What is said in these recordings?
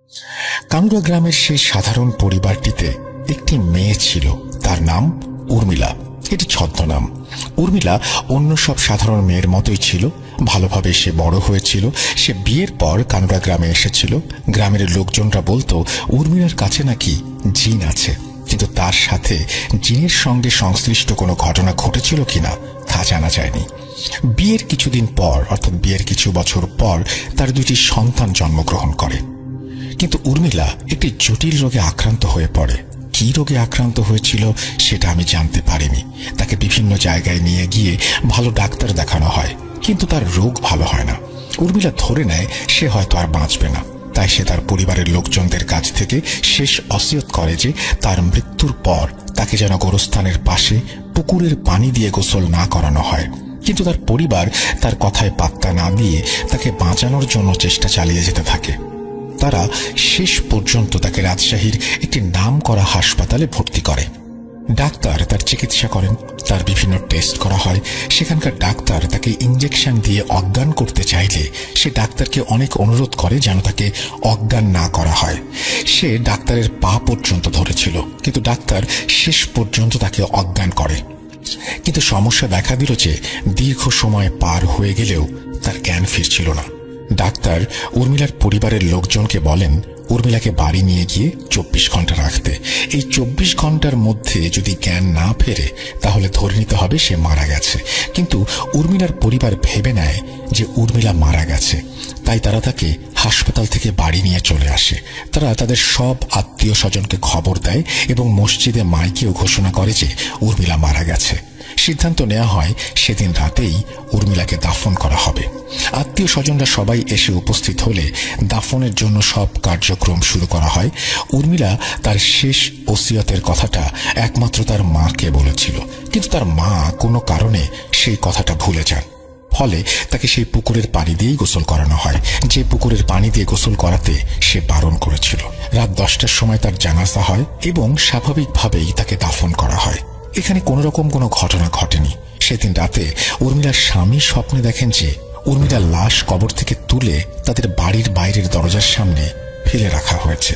কানুরা গ্রামের সেই সাধারণ পরিবারটিতে একটি মেয়ে ছিল, তার নাম উর্মিলা। এটি ছদ্মনাম। উর্মিলা অন্য সব সাধারণ মেয়ের মতোই ছিল। ভালোভাবে সে বড় হয়েছিল। সে বিয়ের পর কানুরা গ্রামে এসেছিল। গ্রামের লোকজনরা বলতো উর্মিলার কাছে নাকি জিন আছে, কিন্তু তার সাথে জিনের সঙ্গে সংশ্লিষ্ট কোনো ঘটনা ঘটেছিল কিনা তা জানা যায়নি। বিয়ের কিছুদিন পর, অর্থাৎ বিয়ের কিছু বছর পর, তার দুটি সন্তান জন্মগ্রহণ করে। কিন্তু উর্মিলা একটি জটিল রোগে আক্রান্ত হয়ে পড়ে। কি রোগে আক্রান্ত হয়েছিল সেটা আমি জানতে পারিনি। তাকে বিভিন্ন জায়গায় নিয়ে গিয়ে ভালো ডাক্তার দেখানো হয়, কিন্তু তার রোগ ভালো হয় না। উর্মিলা ধরে নেয় সে হয়তো আর বাঁচবে না। তাই সে তার পরিবারের লোকজনদের কাছ থেকে শেষ অসিয়ত করে যে তার মৃত্যুর পর তাকে যেন গোরস্থানের পাশে পুকুরের পানি দিয়ে গোসল না করানো হয়। কিন্তু তার পরিবার তার কথায় পাত্তা না দিয়ে তাকে বাঁচানোর জন্য চেষ্টা চালিয়ে যেতে থাকে। তারা শেষ পর্যন্ত তাকে রাজশাহীর একটি নামকরা হাসপাতালে ভর্তি করে। ডাক্তার তার চিকিৎসা করেন, তার বিভিন্ন টেস্ট করা হয়। সেখানকার ডাক্তার তাকে ইঞ্জেকশন দিয়ে অজ্ঞান করতে চাইলে সে ডাক্তারকে অনেক অনুরোধ করে যেন তাকে অজ্ঞান না করা হয়। সে ডাক্তারের পা পর্যন্ত ধরেছিল, কিন্তু ডাক্তার শেষ পর্যন্ত তাকে অজ্ঞান করে। কিন্তু সমস্যা দেখা দিল যে দীর্ঘ সময় পার হয়ে গেলেও তার জ্ঞান ফিরছিল না। ডাক্তার উর্মিলার পরিবারের লোকজনকে বলেন উর্মিলাকে বাড়ি নিয়ে গিয়ে 24 ঘন্টা রাখতে। এই 24 ঘন্টার মধ্যে যদি জ্ঞান না ফেরে তাহলে ধরে নিতে হবে সে মারা গেছে। কিন্তু উর্মিলার পরিবার ভেবে নেয় যে উর্মিলা মারা গেছে, তাই তারা তাকে হাসপাতাল থেকে বাড়ি নিয়ে চলে আসে। তারা তাদের সব আত্মীয় স্বজনকে খবর দেয় এবং মসজিদে মাইকেও ঘোষণা করে যে উর্মিলা মারা গেছে। সিদ্ধান্ত নেওয়া হয় সেদিন রাতেই উর্মিলাকে দাফন করা হবে। আত্মীয় স্বজনরা সবাই এসে উপস্থিত হলে দাফনের জন্য সব কার্যক্রম শুরু করা হয়। উর্মিলা তার শেষ ওসিয়তের কথাটা একমাত্র তার মাকে বলেছিল, কিন্তু তার মা কোনো কারণে সেই কথাটা ভুলে যান। ফলে তাকে সেই পুকুরের পানি দিয়েই গোসল করানো হয়, যে পুকুরের পানি দিয়ে গোসল করাতে সে বারণ করেছিল। রাত 10টার সময় তার জানাজা হয় এবং স্বাভাবিকভাবেই তাকে দাফন করা হয়। এখানে কোন রকম কোনো ঘটনা ঘটেনি। সেদিন রাতে উর্মিলার স্বামী স্বপ্নে দেখেন যে উর্মিলার লাশ কবর থেকে তুলে তাদের বাড়ির বাইরের দরজার সামনে ফেলে রাখা হয়েছে।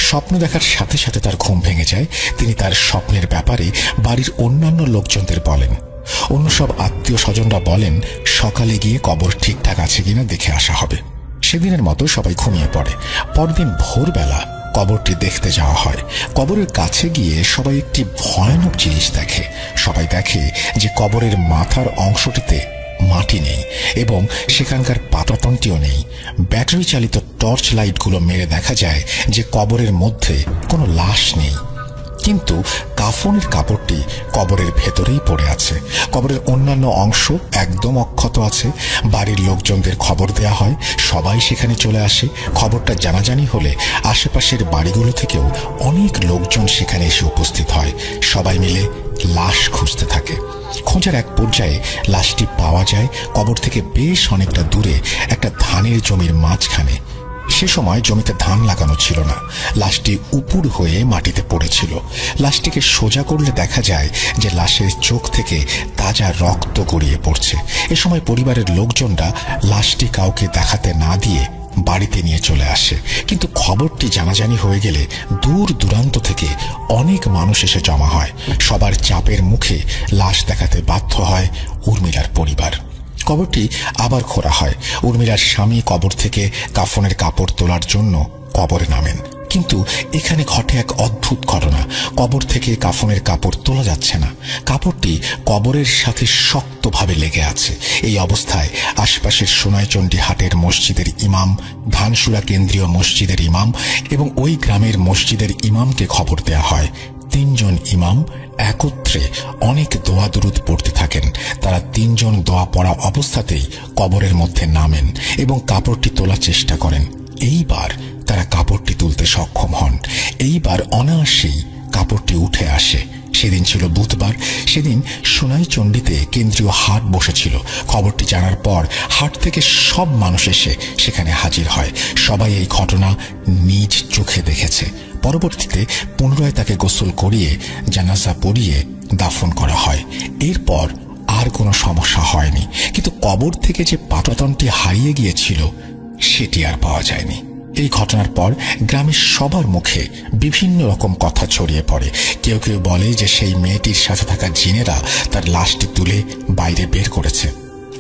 স্বপ্ন দেখার সাথে সাথে তার ঘুম ভেঙে যায়। তিনি তার স্বপ্নের ব্যাপারে বাড়ির অন্যান্য লোকজনদের বলেন। অন্য সব আত্মীয় স্বজনরা বলেন সকালে গিয়ে কবর ঠিকঠাক আছে কিনা দেখে আসা হবে। সেদিনের মতো সবাই ঘুমিয়ে পড়ে। পরদিন ভোরবেলা কবরটি দেখতে যাওয়া হয়। কবরের কাছে গিয়ে সবাই একটি ভয়ানক জিনিস দেখে। সবাই দেখে যে কবরের মাথার অংশটিতে মাটি নেই এবং সেখানকার পাতাতনটিও নেই। ব্যাটারি চালিত টর্চ লাইটগুলো মেরে দেখা যায় যে কবরের মধ্যে কোনো লাশ নেই, কিন্তু কাফনের কাপড়টি কবরের ভেতরেই পড়ে আছে। কবরের অন্যান্য অংশ একদম অক্ষত আছে। বাড়ির লোকজনদের খবর দেয়া হয়, সবাই সেখানে চলে আসে। খবরটা জানাজানি হলে আশেপাশের বাড়িগুলো থেকেও অনেক লোকজন সেখানে এসে উপস্থিত হয়। সবাই মিলে লাশ খুঁজতে থাকে। খোঁজার এক পর্যায়ে লাশটি পাওয়া যায় কবর থেকে বেশ অনেকটা দূরে একটা ধানের জমির মাঝখানে। সে সময় জমিতে ধান লাগানো ছিল না। লাশটি উপুড় হয়ে মাটিতে পড়েছিল। লাশটিকে সোজা করলে দেখা যায় যে লাশের চোখ থেকে তাজা রক্ত গড়িয়ে পড়ছে। এ সময় পরিবারের লোকজনরা লাশটি কাউকে দেখাতে না দিয়ে বাড়িতে নিয়ে চলে আসে। কিন্তু খবরটি জানাজানি হয়ে গেলে দূর দূরান্ত থেকে অনেক মানুষ এসে জমা হয়। সবার চাপের মুখে লাশ দেখাতে বাধ্য হয় উর্মিলার পরিবার। কবরটি আবার খোঁড়া হয়। উর্মিলার স্বামী কবর থেকে কাফনের কাপড় তোলার জন্য কবরে নামেন, কিন্তু এখানে ঘটে এক অদ্ভুত ঘটনা। কবর থেকে কাফনের কাপড় তোলা যাচ্ছে না। কাপড়টি কবরের সাথে শক্তভাবে লেগে আছে। এই অবস্থায় আশপাশের সোনাইচণ্ডী হাটের মসজিদের ইমাম, ধানসুরা কেন্দ্রীয় মসজিদের ইমাম এবং ওই গ্রামের মসজিদের ইমামকে খবর দেয়া হয়। 3 জন ইমাম একত্রে অনেক দোয়া দুরুদ পড়তে থাকেন। তারা 3 জন দোয়া পড়া অবস্থাতেই কবরের মধ্যে নামেন এবং কাপড়টি তোলার চেষ্টা করেন। এইবার তারা কাপড়টি তুলতে সক্ষম হন। এইবার অনায়াসেই কাপড়টি উঠে আসে। সেদিন ছিল বুধবার। সেদিন সোনাইচণ্ডীতে কেন্দ্রীয় হাট বসেছিল। খবরটি জানার পর হাট থেকে সব মানুষ এসে সেখানে হাজির হয়। সবাই এই ঘটনা নিজ চোখে দেখেছে। পরবর্তীতে পুনরায় তাকে গোসল করিয়ে জানাজা পড়িয়ে দাফন করা হয়। এরপর আর কোনো সমস্যা হয়নি, কিন্তু কবর থেকে যে পাতাতনটি হারিয়ে গিয়েছিল সেটি আর পাওয়া যায়নি। এই ঘটনার পর গ্রামের সবার মুখে বিভিন্ন রকম কথা ছড়িয়ে পড়ে। কেউ কেউ বলে যে সেই মেয়েটির সাথে থাকা জিনেরা তার লাশটি তুলে বাইরে বের করেছে।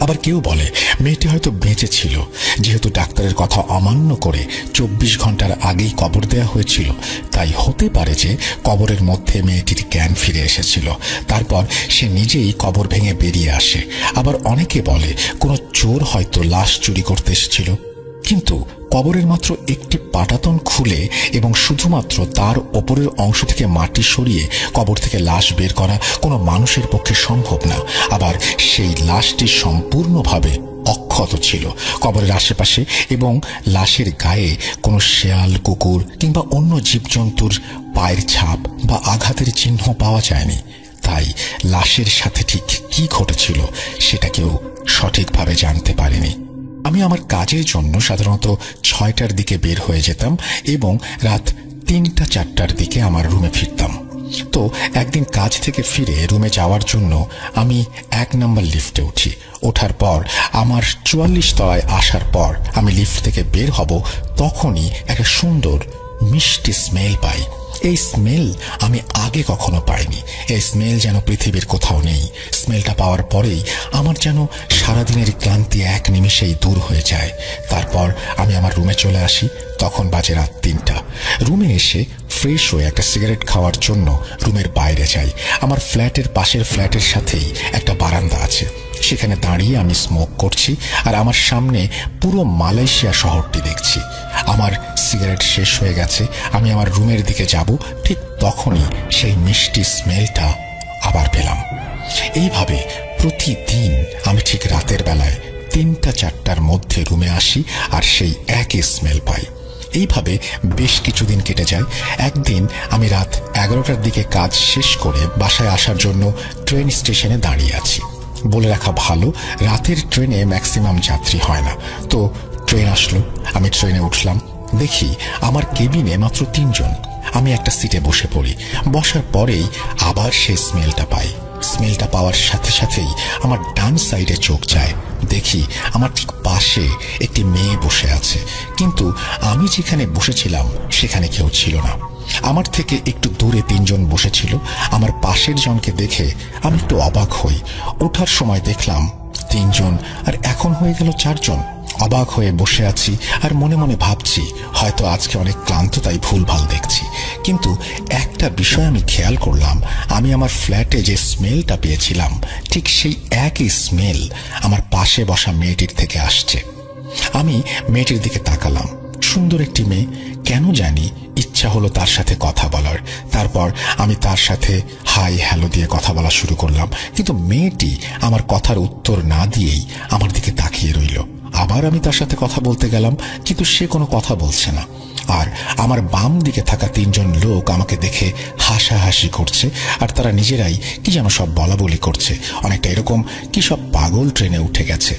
আবার কেউ বলে মেয়েটি হয়তো বেঁচে ছিল, যেহেতু ডাক্তারের কথা অমান্য করে 24 ঘন্টার আগেই কবর দেওয়া হয়েছিল, তাই হতে পারে যে কবরের মধ্যে মেয়েটির জ্ঞান ফিরে এসেছিল। তারপর সে নিজেই কবর ভেঙে বেরিয়ে আসে। আবার অনেকে বলে কোনো চোর হয়তো লাশ চুরি করতে এসেছিল, কিন্তু কবরের মাত্র একটি পাটাতন খুলে এবং শুধুমাত্র তার ওপরের অংশ থেকে মাটি সরিয়ে কবর থেকে লাশ বের করা কোনো মানুষের পক্ষে সম্ভব না। আবার সেই লাশটি সম্পূর্ণভাবে অক্ষত ছিল। কবরের আশেপাশে এবং লাশের গায়ে কোনো শেয়াল, কুকুর কিংবা অন্য জীবজন্তুর পায়ের ছাপ বা আঘাতের চিহ্ন পাওয়া যায়নি। তাই লাশের সাথে ঠিক কি ঘটেছিল সেটা কেউ সঠিকভাবে জানতে পারেনি। আমি আমার কাজের জন্য সাধারণত 6টার দিকে বের হয়ে যেতাম এবং রাত 3টা-4টার দিকে আমার রুমে ফিরতাম। তো একদিন কাজ থেকে ফিরে রুমে যাওয়ার জন্য আমি 1 নম্বর লিফটে উঠি। ওঠার পর আমার 44 তলায় আসার পর আমি লিফট থেকে বের হব, তখনই একটা সুন্দর মিষ্টি স্মেল পাই। এই স্মেল আমি আগে কখনো পাইনি। এই স্মেল যেন পৃথিবীর কোথাও নেই। স্মেলটা পাওয়ার পরেই আমার যেন সারাদিনের ক্লান্তি এক নিমেষেই দূর হয়ে যায়। তারপর আমি আমার রুমে চলে আসি। তখন বাজে রাত 3টা। রুমে এসে ফ্রেশ হয়ে একটা সিগারেট খাওয়ার জন্য রুমের বাইরে যাই। আমার ফ্ল্যাটের পাশের ফ্ল্যাটের সাথেই একটা বারান্দা আছে, সেখানে দাঁড়িয়ে আমি স্মোক করছি আর আমার সামনে পুরো মালয়েশিয়া শহরটি দেখছি। আমার সিগারেট শেষ হয়ে গেছে। আমি আমার রুমের দিকে যাব, ঠিক তখনই সেই মিষ্টি স্মেলটা আবার পেলাম। এইভাবে প্রতিদিন আমি ঠিক রাতের বেলায় 3টা-4টার মধ্যে রুমে আসি আর সেই একই স্মেল পাই। এইভাবে বেশ কিছুদিন কেটে যায়। একদিন আমি রাত 11টার দিকে কাজ শেষ করে বাসায় আসার জন্য ট্রেন স্টেশনে দাঁড়িয়ে আছি। বলে রাখা ভালো, রাতের ট্রেনে ম্যাক্সিমাম যাত্রী হয় না। তো ট্রেন আসলো, আমি ট্রেনে উঠলাম। দেখি আমার কেবিনে মাত্র 3 জন। আমি একটা সিটে বসে পড়ি। বসার পরেই আবার সেই স্মেলটা পাই। স্মেলটা পাওয়ার সাথে সাথেই আমার ডান সাইডে চোখ যায়। দেখি আমার ঠিক পাশে একটি মেয়ে বসে আছে, কিন্তু আমি যেখানে বসেছিলাম সেখানে কেউ ছিল না। আমার থেকে একটু দূরে 3 জন বসেছিল। আমার পাশের জনকে দেখে আমি একটু অবাক হই। ওঠার সময় দেখলাম 3 জন, আর এখন হয়ে গেল 4 জন। অবাক হয়ে বসে আছি আর মনে মনে ভাবছি হয়তো আজকে অনেক ক্লান্ত, তাই ভুলভাল দেখছি। কিন্তু একটা বিষয় আমি খেয়াল করলাম, আমি আমার ফ্ল্যাটে যে স্মেলটা পেয়েছিলাম ঠিক সেই একই স্মেল আমার পাশে বসা মেয়েটির থেকে আসছে। আমি মেয়েটির দিকে তাকালাম। সুন্দর একটি মেয়ে। কেন জানি ইচ্ছা হলো তার সাথে কথা বলার। তারপর আমি তার সাথে হাই হ্যালো দিয়ে কথা বলা শুরু করলাম, কিন্তু মেয়েটি আমার কথার উত্তর না দিয়েই আমার দিকে তাকিয়ে রইল। আবার আমি তার সাথে কথা বলতে গেলাম, কিন্তু সে কোনো কথা বলছে না। আর আমার বাম দিকে থাকা 3 জন লোক আমাকে দেখে হাসাহাসি করছে, আর তারা নিজেরাই কি যেন সব বলাবলি করছে, অনেকটা এরকম কি সব পাগল ট্রেনে উঠে গেছে।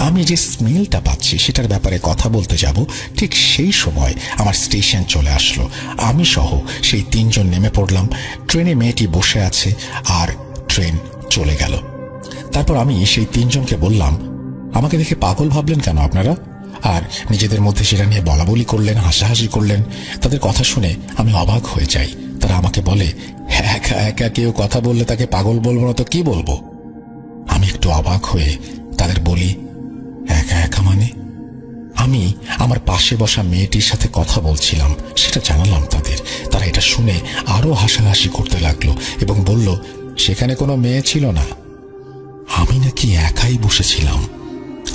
আমি যে স্মেলটা পাচ্ছি সেটার ব্যাপারে কথা বলতে যাব, ঠিক সেই সময় আমার স্টেশন চলে আসলো। আমি সহ সেই 3 জন নেমে পড়লাম। ট্রেনে মেয়েটি বসে আছে আর ট্রেন চলে গেল। তারপর আমি সেই 3 জনকে বললাম, আমাকে দেখে পাগল ভাবলেন কেন আপনারা? আর নিজেদের মধ্যে সেটা নিয়ে বলাবলি করলেন, হাসাহাসি করলেন। তাদের কথা শুনে আমি অবাক হয়ে যাই। তারা আমাকে বলে, একা একা কেউ কথা বললে তাকে পাগল বলবো না তো কি বলবো? আমি একটু অবাক হয়ে তাদের বলি, একা একা মানে? আমি আমার পাশে বসা মেয়েটির সাথে কথা বলছিলাম সেটা জানালাম তাদের। তারা এটা শুনে আরো হাসাহাসি করতে লাগলো এবং বলল, সেখানে কোনো মেয়ে ছিল না, আমি নাকি একাই বসেছিলাম।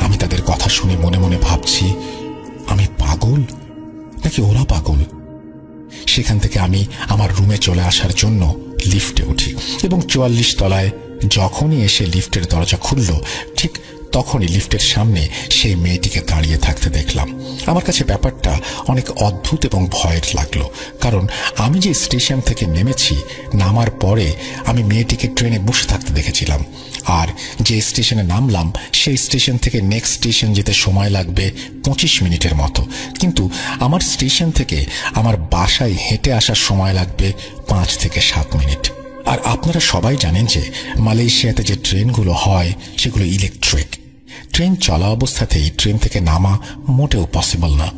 আমি তাদের কথা শুনে মনে মনে ভাবছি, আমি পাগল নাকি ওরা পাগল? সেখান থেকে আমি আমার রুমে চলে আসার জন্য লিফটে উঠি এবং 44 তলায় যখনই এসে লিফটের দরজা খুলল, ঠিক তখনই লিফটের সামনে সেই মেয়েটিকে দাঁড়িয়ে থাকতে দেখলাম। আমার কাছে ব্যাপারটা অনেক অদ্ভুত এবং ভয়ের লাগলো, কারণ আমি যে স্টেশন থেকে নেমেছি, নামার পরে আমি মেয়েটিকে ট্রেনে বসে থাকতে দেখেছিলাম। আর যে স্টেশনে নামলাম সেই স্টেশন থেকে নেক্সট স্টেশন যেতে সময় লাগবে 25 মিনিটের মতো, কিন্তু আমার স্টেশন থেকে আমার বাসায় হেঁটে আসার সময় লাগবে 5 থেকে 7 মিনিট। আর আপনারা সবাই জানেন যে মালয়েশিয়াতে যে ট্রেনগুলো হয় সেগুলো ইলেকট্রিক। ট্রেন চলা অবস্থাতেই ট্রেন থেকে নামা মোটেও পসিবল না।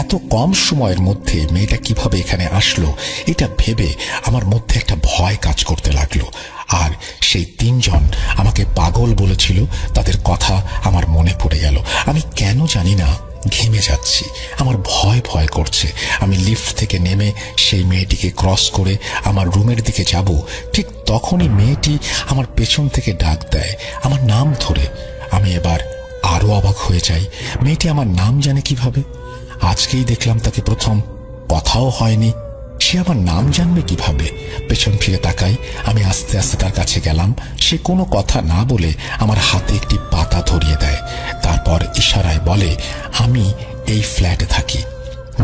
এত কম সময়ের মধ্যে মেয়েটা কিভাবে এখানে আসলো এটা ভেবে আমার মধ্যে একটা ভয় কাজ করতে লাগলো। আর সেই 3 জন আমাকে পাগল বলেছিল, তাদের কথা আমার মনে পড়ে গেল। আমি কেন জানি না ঘেমে যাচ্ছি, আমার ভয় ভয় করছে। আমি লিফট থেকে নেমে সেই মেয়েটিকে ক্রস করে আমার রুমের দিকে যাব, ঠিক তখনই মেয়েটি আমার পেছন থেকে ডাক দেয় আমার নাম ধরে। আমি এবার আরো অবাক হয়ে যাই, মেয়েটি আমার নাম জানে কিভাবে? আজকেই দেখলাম তাকে প্রথম, কথাও হয়নি, সে আমার নাম জানবে কিভাবে? পেছন ফিরে তাকাই, আমি আস্তে আস্তে তার কাছে গেলাম। সে কোনো কথা না বলে আমার হাতে একটি পাতা ধরিয়ে দেয়, তারপর ইশারায় বলে আমি এই ফ্ল্যাটে থাকি,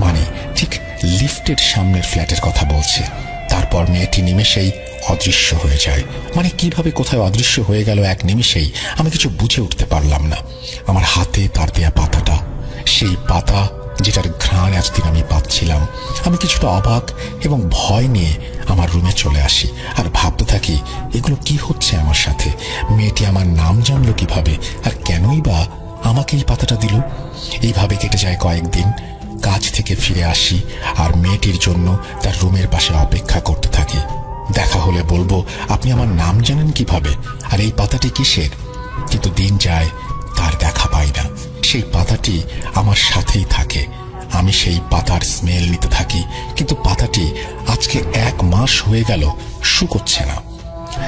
মানে ঠিক লিফটের সামনের ফ্ল্যাটের কথা বলছে। তারপর মেয়েটি নিমেষেই অদৃশ্য হয়ে যায়। মানে কিভাবে কোথায় অদৃশ্য হয়ে গেল এক নিমেষেই আমি কিছু বুঝে উঠতে পারলাম না। আমার হাতে তার দেয়া পাতাটা, সেই পাতা যেটার ঘ্রাণ এতদিন আমি পাচ্ছিলাম। আমি কিছুটা অবাক এবং ভয় নিয়ে আমার রুমে চলে আসি আর ভাবতে থাকি এগুলো কি হচ্ছে আমার সাথে? মেয়েটি আমার নাম জানলো কিভাবে, আর কেনই বা আমাকে এই পাতাটা দিল? এইভাবে কেটে যায় কয়েকদিন। কাজ থেকে ফিরে আসি আর মেয়েটির জন্য তার রুমের পাশে অপেক্ষা করতে থাকি। দেখা হলে বলবো আপনি আমার নাম জানেন কিভাবে, আর এই পাতাটি কিসের? কিন্তু দিন যায়, তার দেখা পাই না। সেই পাতাটি আমার সাথেই থাকে, আমি সেই পাতার স্মেল নিতে থাকি, কিন্তু পাতাটি আজকে 1 মাস হয়ে গেল শুকোচ্ছে না।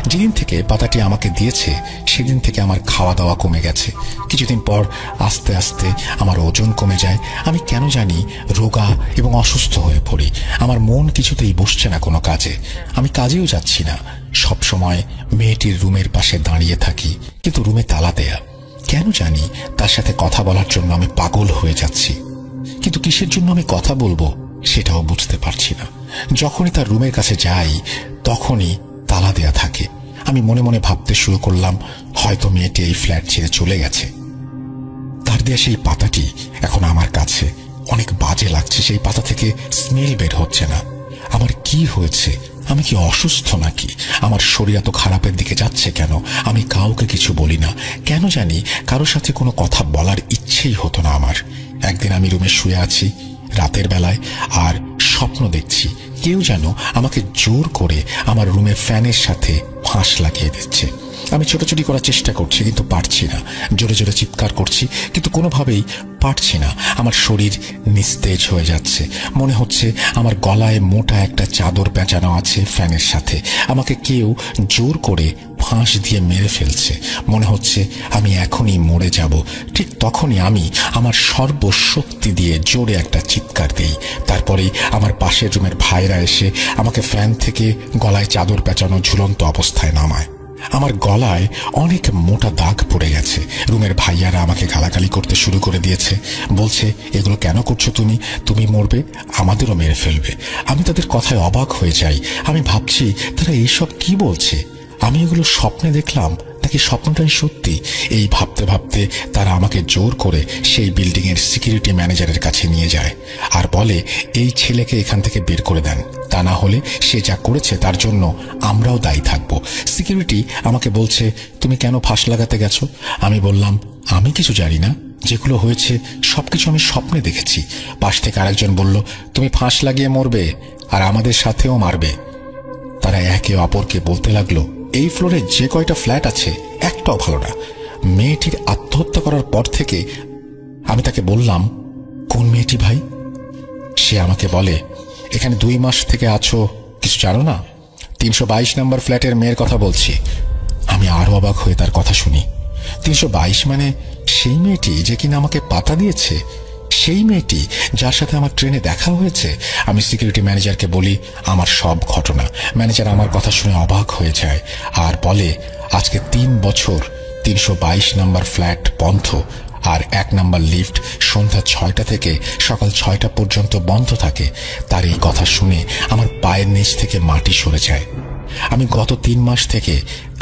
যেদিন থেকে পাতাটি আমাকে দিয়েছে সেদিন থেকে আমার খাওয়া দাওয়া কমে গেছে। কিছুদিন পর আস্তে আস্তে আমার ওজন কমে যায়। আমি কেন জানি রোগা এবং অসুস্থ হয়ে পড়ি। আমার মন কিছুতেই বসছে না কোনো কাজে, আমি কাজেও যাচ্ছি না। সব সময় মেয়েটির রুমের পাশে দাঁড়িয়ে থাকি, কিন্তু রুমে তালা দেয়া। কেন জানি তার সাথে কথা বলার জন্য আমি পাগল হয়ে যাচ্ছি, কিন্তু কিসের জন্য আমি কথা বলবো সেটাও বুঝতে পারছি না। যখনই তার রুমের কাছে যাই তখনই তালা দেয়া থাকে। আমি মনে মনে ভাবতে শুরু করলাম হয়তো মেয়েটি এই ফ্ল্যাট ছেড়ে চলে গেছে। তার দেয়া সেই পাতাটি এখন আমার কাছে অনেক বাজে লাগছে। সেই পাতা থেকে স্মেল বের হচ্ছে না। আমার কি হয়েছে? আমি কি অসুস্থ নাকি? আমার শরীর এত খারাপের দিকে যাচ্ছে কেন? আমি কাউকে কিছু বলি না, কেন জানি কারোর সাথে কোনো কথা বলার ইচ্ছেই হতো না আমার। একদিন আমি রুমে শুয়ে আছি রাতের বেলায় আর স্বপ্ন দেখছি কেউ যেন আমাকে জোর করে আমার রুমের ফ্যানের সাথে ফাঁস লাগিয়ে দিচ্ছে। আমি ছোটাছুটি করার চেষ্টা করছি কিন্তু পারছি না, জোরে জোরে চিৎকার করছি কিন্তু কোনোভাবেই পারছি না। আমার শরীর নিস্তেজ হয়ে যাচ্ছে। মনে হচ্ছে আমার গলায় মোটা একটা চাদর পেঁচানো আছে ফ্যানের সাথে, আমাকে কেউ জোর করে ফাঁস দিয়ে মেরে ফেলছে। মনে হচ্ছে আমি এখনই মরে যাব। ঠিক তখনই আমি আমার সর্বশক্তি দিয়ে জোরে একটা চিৎকার দিই। তারপরেই আমার পাশের রুমের ভাইরা এসে আমাকে ফ্যান থেকে গলায় চাদর পেঁচানো ঝুলন্ত অবস্থায় নামায়। আমার গলায় অনেক মোটা দাগ পড়ে গেছে। রুমের ভাইয়ারা আমাকে গালাগালি করতে শুরু করে দিয়েছে, বলছে এগুলো কেন করছো তুমি? তুমি মরবে, আমাদেরও মেরে ফেলবে। আমি তাদের কথায় অবাক হয়ে যাই। আমি ভাবছি তারা এইসব কি বলছে? আমি এগুলো স্বপ্নে দেখলাম নাকি স্বপ্নটাই সত্যি? এই ভাবতে ভাবতে তারা আমাকে জোর করে সেই বিল্ডিং এর সিকিউরিটি ম্যানেজারের কাছে নিয়ে যায় আর বলে এই ছেলেকে এখান থেকে বের করে দেন, তা না হলে সে যা করেছে তার জন্য আমরাও দায়ী থাকব। সিকিউরিটি আমাকে বলছে তুমি কেন ফাঁস লাগাতে গেছো? আমি বললাম আমি কিছু জানি না, যেগুলো হয়েছে সবকিছু আমি স্বপ্নে দেখেছি। পাশ থেকে আরেকজন বলল তুমি ফাঁস লাগিয়ে মরবে আর আমাদের সাথেও মারবে। তারা একে অপরকে বলতে লাগলো এই ফ্লোরে যে কয়টা ফ্ল্যাট আছে একটাও ভালো না। মেয়েটির আত্মহত্যা করার পর থেকে আমি তাকে বললাম কোন মেয়েটি ভাই? সে আমাকে বলে এখানে 2 মাস থেকে আছো, কিছু জানো না? 322 নম্বর ফ্ল্যাটের মেয়ের কথা বলছি। আমি আরো অবাক হয়ে তার কথা শুনি। 322 মানে সেই মেয়েটি যে কিনা আমাকে পাতা দিয়েছে, সেই মেয়েটি যার সাথে আমার ট্রেনে দেখা হয়েছে। আমি সিকিউরিটি ম্যানেজারকে বলি আমার সব ঘটনা। ম্যানেজার আমার কথা শুনে অবাক হয়ে যায় আর বলে আজকে 3 বছর 322 নম্বর ফ্ল্যাট বন্ধ আর 1 নম্বর লিফট সন্ধ্যা 6টা থেকে সকাল 6টা পর্যন্ত বন্ধ থাকে। তার এই কথা শুনে আমার পায়ের নিচ থেকে মাটি সরে যায়। আমি গত 3 মাস থেকে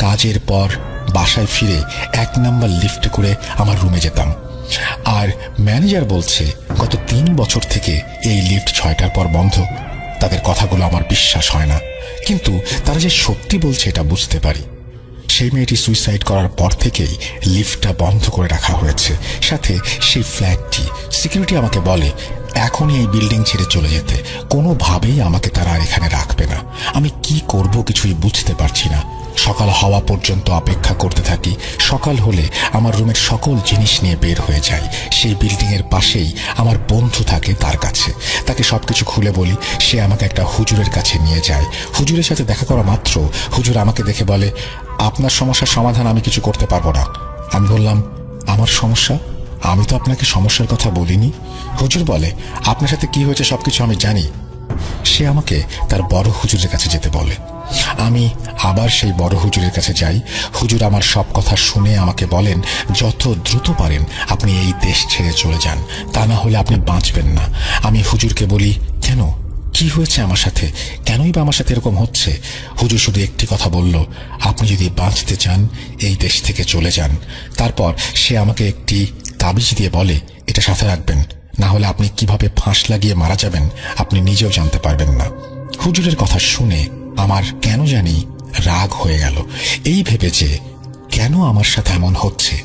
কাজের পর বাসায় ফিরে 1 নম্বর লিফটে করে আমার রুমে যেতাম। আর ম্যানেজার বলছে গত 3 বছর থেকে এই লিফট 6টার পর বন্ধ। তাদের কথাগুলো আমার বিশ্বাস হয় না, কিন্তু তারা যে সত্যি বলছে এটা বুঝতে পারি। সেই মেয়েটি সুইসাইড করার পর থেকেই লিফটটা বন্ধ করে রাখা হয়েছে, সাথে সেই ফ্ল্যাটটি। সিকিউরিটি আমাকে বলে এখনই এই বিল্ডিং ছেড়ে চলে যেতে, কোনোভাবেই আমাকে তারা আর এখানে রাখবে না। আমি কি করব কিছুই বুঝতে পারছি না। সকাল হওয়া পর্যন্ত অপেক্ষা করতে থাকি। সকাল হলে আমার রুমের সকল জিনিস নিয়ে বের হয়ে যাই। সেই বিল্ডিং এর পাশেই আমার বন্ধু থাকে, তার কাছে। তাকে সবকিছু খুলে বলি। সে আমাকে একটা হুজুরের কাছে নিয়ে যায়। হুজুরের সাথে দেখা করা মাত্র হুজুর আমাকে দেখে বলে, আপনার সমস্যার সমাধান আমি কিছু করতে পারবো না। আমি বললাম, আমার সমস্যা? আমি তো আপনাকে সমস্যার কথা বলিনি। হুজুর বলে, আপনার সাথে কি হয়েছে সবকিছু আমি জানি। সে আমাকে তার বড় হুজুরের কাছে যেতে বলে। আমি আবার সেই বড় হুজুরের কাছে যাই। হুজুর আমার সব কথা শুনে আমাকে বলেন, যত দ্রুত পারেন আপনি এই দেশ ছেড়ে চলে যান, তা না হলে আপনি বাঁচবেন না। আমি হুজুরকে বলি, কেন, কি হয়েছে আমার সাথে, কেনই বা আমার সাথে এরকম হচ্ছে? হুজুর শুধু একটি কথা বলল, আপনি যদি বাঁচতে চান এই দেশ থেকে চলে যান। তারপর সে আমাকে একটি তাবিজ দিয়ে বলে, এটা সাথে রাখবেন, না হলে আপনি কিভাবে ফাঁস লাগিয়ে মারা যাবেন আপনি নিজেও জানতে পারবেন না। হুজুরের কথা শুনে আমার কেন জানি রাগ হয়ে গেল। এই ভেবে যে কেন আমার সাথে এমন হচ্ছে,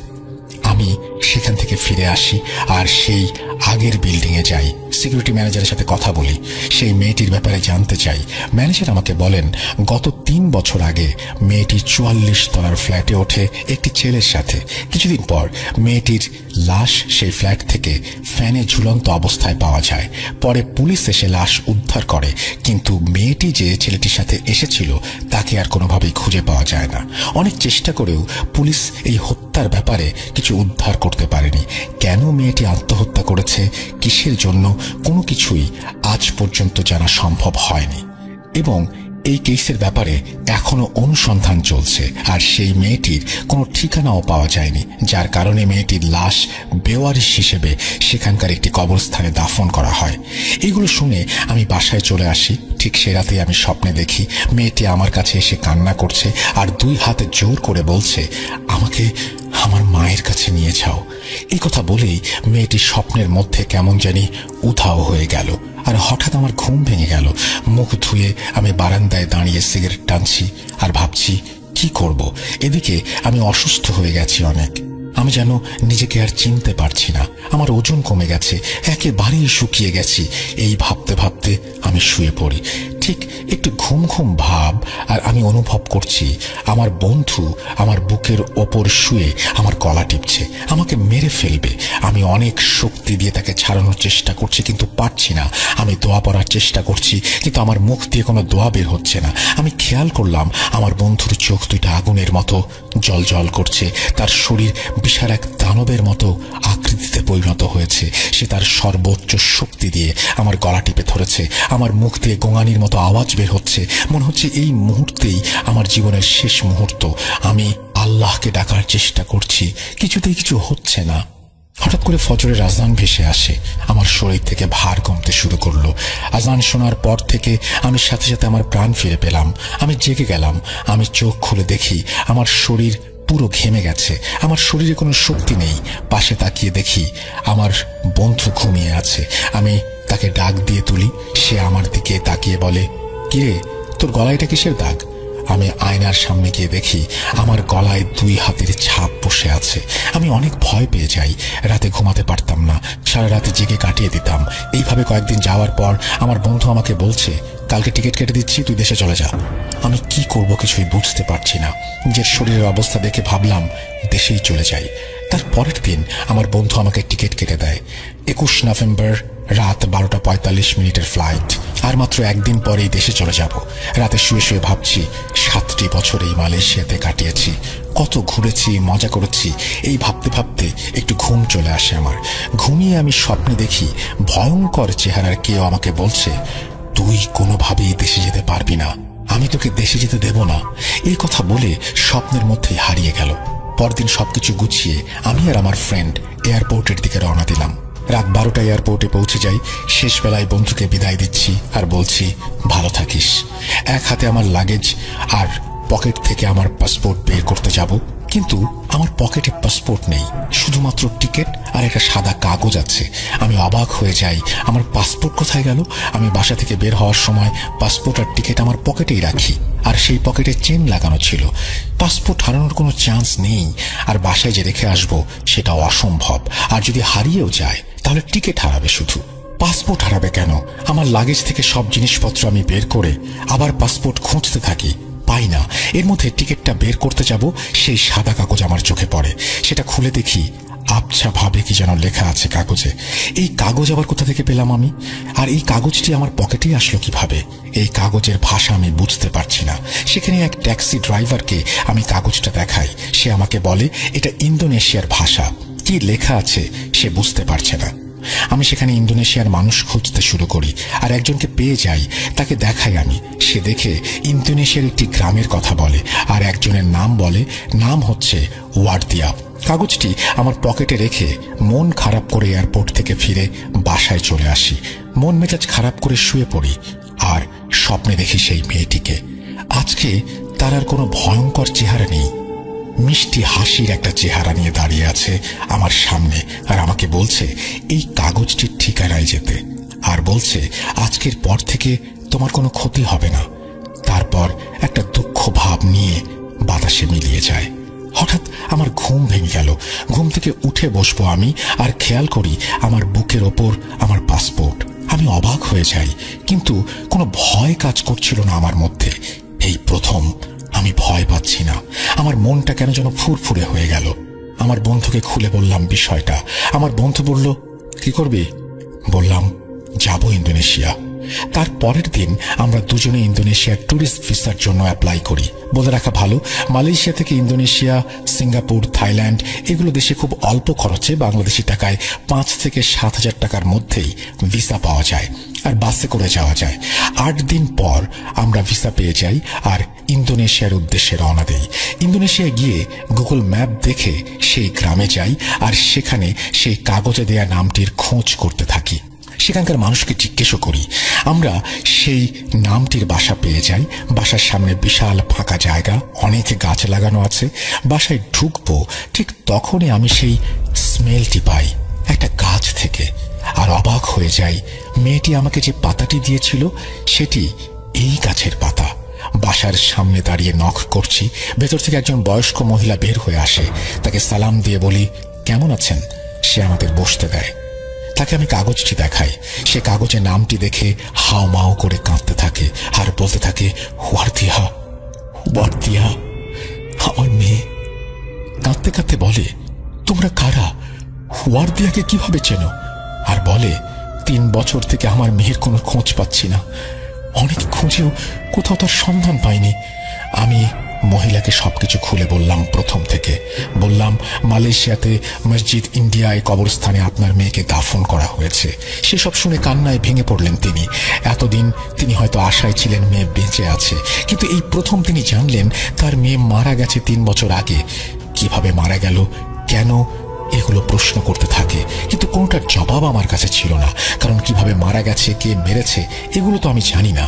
আমি সেখান থেকে ফিরে আসি আর সেই আগের বিল্ডিংয়ে যাই। সিকিউরিটি ম্যানেজারের সাথে কথা বলি, সেই মেয়েটির ব্যাপারে জানতে চাই। ম্যানেজার আমাকে বলেন, গত 3 বছর আগে মেয়েটি 44 তলার ফ্ল্যাটে ওঠে একটি ছেলের সাথে। কিছুদিন পর মেয়েটির লাশ সেই ফ্ল্যাট থেকে ফ্যানে ঝুলন্ত অবস্থায় পাওয়া যায়। পরে পুলিশ এসে লাশ উদ্ধার করে, কিন্তু মেয়েটি যে ছেলেটির সাথে এসেছিল তাকে আর কোনোভাবেই খুঁজে পাওয়া যায় না। অনেক চেষ্টা করেও পুলিশ এই হত্যার ব্যাপারে কিছু উদ্ধার করতে পারেনি। কেন মেয়েটি আত্মহত্যা করেছে, কিসের জন্য, কোনো কিছুই আজ পর্যন্ত জানা সম্ভব হয়নি। এবং এই কেসের ব্যাপারে এখনো অনুসন্ধান চলছে, আর সেই মেয়েটির কোনো ঠিকানাও পাওয়া যায়নি, যার কারণে মেয়েটির লাশ বেওয়ারিশ হিসেবে সেখানকার একটি কবরস্থানে দাফন করা হয়। এগুলো শুনে আমি বাসায় চলে আসি। ঠিক সে রাতে আমি স্বপ্নে দেখি মেয়েটি আমার কাছে এসে কান্না করছে আর 2 হাতে জোর করে বলছে, আমাকে আমার মায়ের কাছে নিয়ে যাও। এই কথা বলেই মেয়েটি স্বপ্নের মধ্যে কেমন জানি উধাও হয়ে গেল। আর হঠাৎ আমার ঘুম ভেঙে গেল। মুখ ধুয়ে আমি বারান্দায় দাঁড়িয়ে সিগারেট টানছি আর ভাবছি কি করব। এদিকে আমি অসুস্থ হয়ে গেছি অনেক। আমি যেন নিজেকে আর চিনতে পারছি না। আমার ওজন কমে গেছে, একেবারেই শুকিয়ে গেছি। এই ভাবতে ভাবতে আমি শুয়ে পড়ি। ঠিক একটু ঘুম ঘুম ভাব, আর আমি অনুভব করছি আমার বন্ধু আমার বুকের ওপর শুয়ে আমার গলা টিপছে, আমাকে মেরে ফেলবে। আমি অনেক শক্তি দিয়ে তাকে ছাড়ানোর চেষ্টা করছি, কিন্তু পারছি না। আমি দোয়া পড়ার চেষ্টা করছি, কিন্তু আমার মুখ দিয়ে কোনো দোয়া বের হচ্ছে না। আমি খেয়াল করলাম আমার বন্ধুর চোখ দুইটা আগুনের মতো জল জল করছে। তার শরীর বিশাল এক দানবের মতো আকৃতিতে পরিণত হয়েছে। সে তার সর্বোচ্চ শক্তি দিয়ে আমার গলা টিপে ধরেছে। আমার মুখ দিয়ে গোঙানির মতো আওয়াজ বের হচ্ছে। মনে হচ্ছে এই মুহূর্তেই আমার জীবনের শেষ মুহূর্ত। আমি আল্লাহকে ডাকার চেষ্টা করছি, কিছুতেই কিছু হচ্ছে না। হঠাৎ করে ফজরের আজান ভেসে আসে। আমার শরীর থেকে ভার কমতে শুরু করলো। আজান শোনার পর থেকে আমি সাথে সাথে আমার প্রাণ ফিরে পেলাম। আমি জেগে গেলাম। আমি চোখ খুলে দেখি আমার শরীর পুরো ঘেমে গেছে। আমার শরীরে কোনো শক্তি নেই। পাশে তাকিয়ে দেখি আমার বন্ধু ঘুমিয়ে আছে। আমি তাকে ডাক দিয়ে তুলি। সে আমার দিকে তাকিয়ে বলে, কিরে, তোর গলায় এটা কিসের দাগ? আমি আয়নার সামনে গিয়ে দেখি আমার গলায় 2 হাতের ছাপ বসে আছে। আমি অনেক ভয় পেয়ে যাই। রাতে ঘুমাতে পারতাম না, সারা রাতে জেগে কাটিয়ে দিতাম। এইভাবে কয়েকদিন যাওয়ার পর আমার বন্ধু আমাকে বলছে, কালকে টিকিট কেটে দিচ্ছি, তুই দেশে চলে যা। আমি কি করব কিছুই বুঝতে পারছি না। নিজের শরীরের অবস্থা দেখে ভাবলাম দেশেই চলে যাই। তার পরের দিন আমার বন্ধু আমাকে টিকিট কেটে দেয়। 21 নভেম্বর রাত 12:45 ফ্লাইট। আর মাত্র একদিন পরেই দেশে চলে যাব। রাতে শুয়ে শুয়ে ভাবছি 7টি বছর এই মালয়েশিয়াতে কাটিয়েছি, কত ঘুরেছি, মজা করেছি। এই ভাবতে ভাবতে একটু ঘুম চলে আসে আমার। ঘুমিয়ে আমি স্বপ্নে দেখি ভয়ঙ্কর চেহারার কেউ আমাকে বলছে, তুই কোনোভাবেই দেশে যেতে পারবি না, আমি তোকে দেশে যেতে দেব না। এই কথা বলে স্বপ্নের মধ্যেই হারিয়ে গেল। পরদিন সবকিছু গুছিয়ে আমি আর আমার ফ্রেন্ড এয়ারপোর্টের দিকে রওনা দিলাম। রাত 12টায় এয়ারপোর্টে পৌঁছে যাই। শেষ বেলায় বন্ধুকে বিদায় দিচ্ছি আর বলছি, ভালো থাকিস। এক হাতে আমার লাগেজ আর পকেট থেকে আমার পাসপোর্ট বের করতে যাব, কিন্তু আমার পকেটে পাসপোর্ট নেই, শুধুমাত্র টিকিট আর একটা সাদা কাগজ আছে। আমি অবাক হয়ে যাই, আমার পাসপোর্ট কোথায় গেল? আমি বাসা থেকে বের হওয়ার সময় পাসপোর্ট আর টিকিট আমার পকেটেই রাখি। আর সেই পকেটে চেন লাগানো ছিল। পাসপোর্ট হারানোর কোনো চান্স নেই, আর বাসায় যে রেখে আসবো সেটাও অসম্ভব। আর যদি হারিয়েও যায় তাহলে টিকিট হারাবে শুধু, পাসপোর্ট হারাবে কেন? আমার লাগেজ থেকে সব জিনিসপত্র আমি বের করে আবার পাসপোর্ট খুঁজতে থাকি, পাই না। এর মধ্যে টিকিটটা বের করতে যাব, সেই সাদা কাগজ আমার চোখে পড়ে। সেটা খুলে দেখি আবছা ভাবে কি যেন লেখা আছে কাগজে। এই কাগজ আবার কোথা থেকে পেলাম আমি? আর এই কাগজটি আমার পকেটেই আসলো কিভাবে? এই কাগজের ভাষা আমি বুঝতে পারছি না। সেখানে এক ট্যাক্সি ড্রাইভারকে আমি কাগজটা দেখাই। সে আমাকে বলে এটা ইন্দোনেশিয়ার ভাষা, কি লেখা আছে সে বুঝতে পারছে না। আমি সেখানে ইন্দোনেশিয়ার মানুষ খুঁজতে শুরু করি, আর একজনকে পেয়ে যাই। তাকে দেখাই আমি। সে দেখে ইন্দোনেশিয়ার একটি গ্রামের কথা বলে, আর একজনের নাম বলে, নাম হচ্ছে ওয়ার্দিয়া। কাগজটি আমার পকেটে রেখে মন খারাপ করে এয়ারপোর্ট থেকে ফিরে বাসায় চলে আসি। মন মেজাজ খারাপ করে শুয়ে পড়ি, আর স্বপ্নে দেখি সেই মেয়েটিকে। আজকে তার আর কোনো ভয়ঙ্কর চেহারা নেই, মিষ্টি হাসির একটা চেহারা নিয়ে দাঁড়িয়ে আছে আমার সামনে, আর আমাকে বলছে এই কাগজটির ঠিকানায় যেতে, আর বলছে আজকের পর থেকে তোমার কোনো ক্ষতি হবে না। তারপর একটা দুঃখ ভাব নিয়ে বাতাসে মিলিয়ে যায়। হঠাৎ আমার ঘুম ভেঙে গেল। ঘুম থেকে উঠে বসবো আমি, আর খেয়াল করি আমার বুকের ওপর আমার পাসপোর্ট। আমি অবাক হয়ে যাই, কিন্তু কোনো ভয় কাজ করছিল না আমার মধ্যে। এই প্রথম আমি ভয় পাচ্ছি না। আমার মনটা কেন যেন ফুরফুরে হয়ে গেল। আমার বন্ধুকে খুলে বললাম বিষয়টা। আমার বন্ধু বলল, কি করবি? বললাম, যাব ইন্দোনেশিয়া। তার পরের দিন আমরা দুজনে ইন্দোনেশিয়ার ট্যুরিস্ট ভিসার জন্য অ্যাপ্লাই করি। বলে রাখা ভালো, মালয়েশিয়া থেকে ইন্দোনেশিয়া, সিঙ্গাপুর, থাইল্যান্ড এগুলো দেশে খুব অল্প খরচে বাংলাদেশি টাকায় 5 থেকে 7,000 টাকার মধ্যেই ভিসা পাওয়া যায়, আর বাসে করে যাওয়া যায়। 8 দিন পর আমরা ভিসা পেয়ে যাই, আর ইন্দোনেশিয়ার উদ্দেশ্যে রওনা দেই। ইন্দোনেশিয়ায় গিয়ে গুগল ম্যাপ দেখে সেই গ্রামে যাই, আর সেখানে সেই কাগজে দেয়া নামটির খোঁজ করতে থাকি। সেখানকার মানুষকে জিজ্ঞেসও করি। আমরা সেই নামটির বাসা পেয়ে যাই। বাসার সামনে বিশাল ফাঁকা জায়গা, অনেক গাছ লাগানো আছে। বাসায় ঢুকবো, ঠিক তখনই আমি সেই স্মেলটি পাই একটা গাছ থেকে, আর অবাক হয়ে যাই। মেয়েটি আমাকে যে পাতাটি দিয়েছিল সেটি এই গাছের পাতা। বাসার সামনে দাঁড়িয়ে নক করছি। ভেতর থেকে একজন বয়স্ক মহিলা বের হয়ে আসে। তাকে সালাম দিয়ে বলি, কেমন আছেন? সে আমাদের বসতে দেয়। তাকে আমি কাগজটি দেখাই। সে কাগজে নামটি দেখে হাওমাও করে কাঁদতে থাকে, আর বলতে থাকে, ওয়ার্দিয়া, ওয়ার্দিয়া, আমার মেয়ে। কাঁদতে কাঁদতে বলে, তোমরা কারা? ওয়ার্দিয়াকে কিভাবে চেনো? আর বলে, 3 বছর থেকে আমার মেয়ের কোনো খোঁজ পাচ্ছি না। অনেক খুঁজেও কোথাও তার সন্ধান পাইনি। আমি মহিলাকে সবকিছু খুলে বললাম প্রথম থেকে। বললাম, মালয়েশিয়াতে মসজিদ ইন্ডিয়ায় কবরস্থানে আপনার মেয়েকে দাফন করা হয়েছে। সেসব শুনে কান্নায় ভেঙে পড়লেন তিনি। এতদিন তিনি হয়তো আশায় ছিলেন মেয়ে বেঁচে আছে, কিন্তু এই প্রথম তিনি জানলেন তার মেয়ে মারা গেছে 3 বছর আগে। কিভাবে মারা গেল, কেন, এগুলো প্রশ্ন করতে থাকে, কিন্তু কোনোটার জবাব আমার কাছে ছিল না। কারণ কিভাবে মারা গেছে, কে মেরেছে, এগুলো তো আমি জানি না।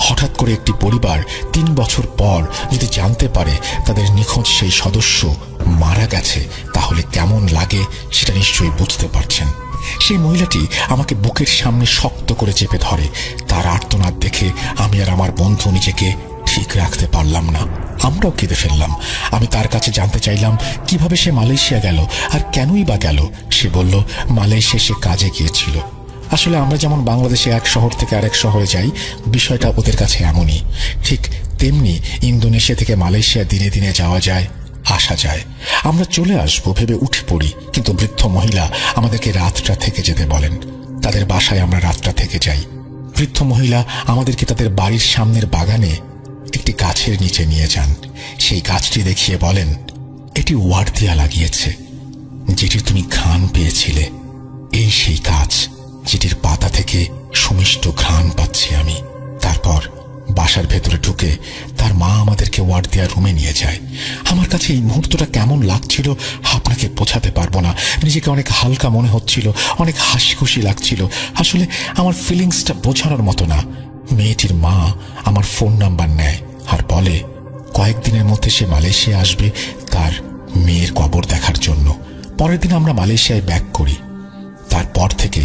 হঠাৎ করে একটি পরিবার 3 বছর পর যদি জানতে পারে তাদের নিখোঁজ সেই সদস্য মারা গেছে, তাহলে কেমন লাগে সেটা নিশ্চয়ই বুঝতে পারছেন। সেই মহিলাটি আমাকে বুকের সামনে শক্ত করে চেপে ধরে। তার আর্তনাদ দেখে আমি আর আমার বন্ধু নিজেকে ঠিক রাখতে পারলাম না। আমরাও কেঁদে ফেললাম। আমি তার কাছে জানতে চাইলাম কিভাবে সে মালয়েশিয়া গেল, আর কেনই বা গেল। সে বলল, মালয়েশিয়া সে কাজে গিয়েছিল। আসলে আমরা যেমন বাংলাদেশে এক শহর থেকে আরেক শহরে যাই, বিষয়টা ওদের কাছে এমনই। ঠিক তেমনি ইন্দোনেশিয়া থেকে মালয়েশিয়া দিনে দিনে যাওয়া যায়, আসা যায়। আমরা চলে আসবো ভেবে উঠে পড়ি, কিন্তু বৃদ্ধ মহিলা আমাদেরকে রাতটা থেকে যেতে বলেন। তাদের বাসায় আমরা রাতটা থেকে যাই। বৃদ্ধ মহিলা আমাদেরকে তাদের বাড়ির সামনের বাগানে একটি গাছের নিচে নিয়ে যান। সেই গাছটি দেখিয়ে বলেন, এটি ওয়ার্দিয়া লাগিয়েছে, যেটির তুমি ঘ্রাণ পেয়েছিলে। এই সেই গাছ যেটির পাতা থেকে সুমিষ্ট ঘ্রাণ পাচ্ছি আমি। তারপর বাসার ভেতরে ঢুকে তার মা আমাদেরকে ওয়ার্দিয়ার রুমে নিয়ে যায়। আমার কাছে এই মুহূর্তটা কেমন লাগছিল আপনাকে বোঝাতে পারবো না। নিজেকে অনেক হালকা মনে হচ্ছিল, অনেক হাসি খুশি লাগছিল। আসলে আমার ফিলিংসটা বোঝানোর মতো না। মেয়েটির মা আমার ফোন নাম্বার নেয় আর বলে কয়েকদিনের মধ্যে সে মালয়েশিয়া আসবে তার মেয়ের কবর দেখার জন্য। পরের দিন আমরা মালয়েশিয়ায় ব্যাক করি। তারপর থেকে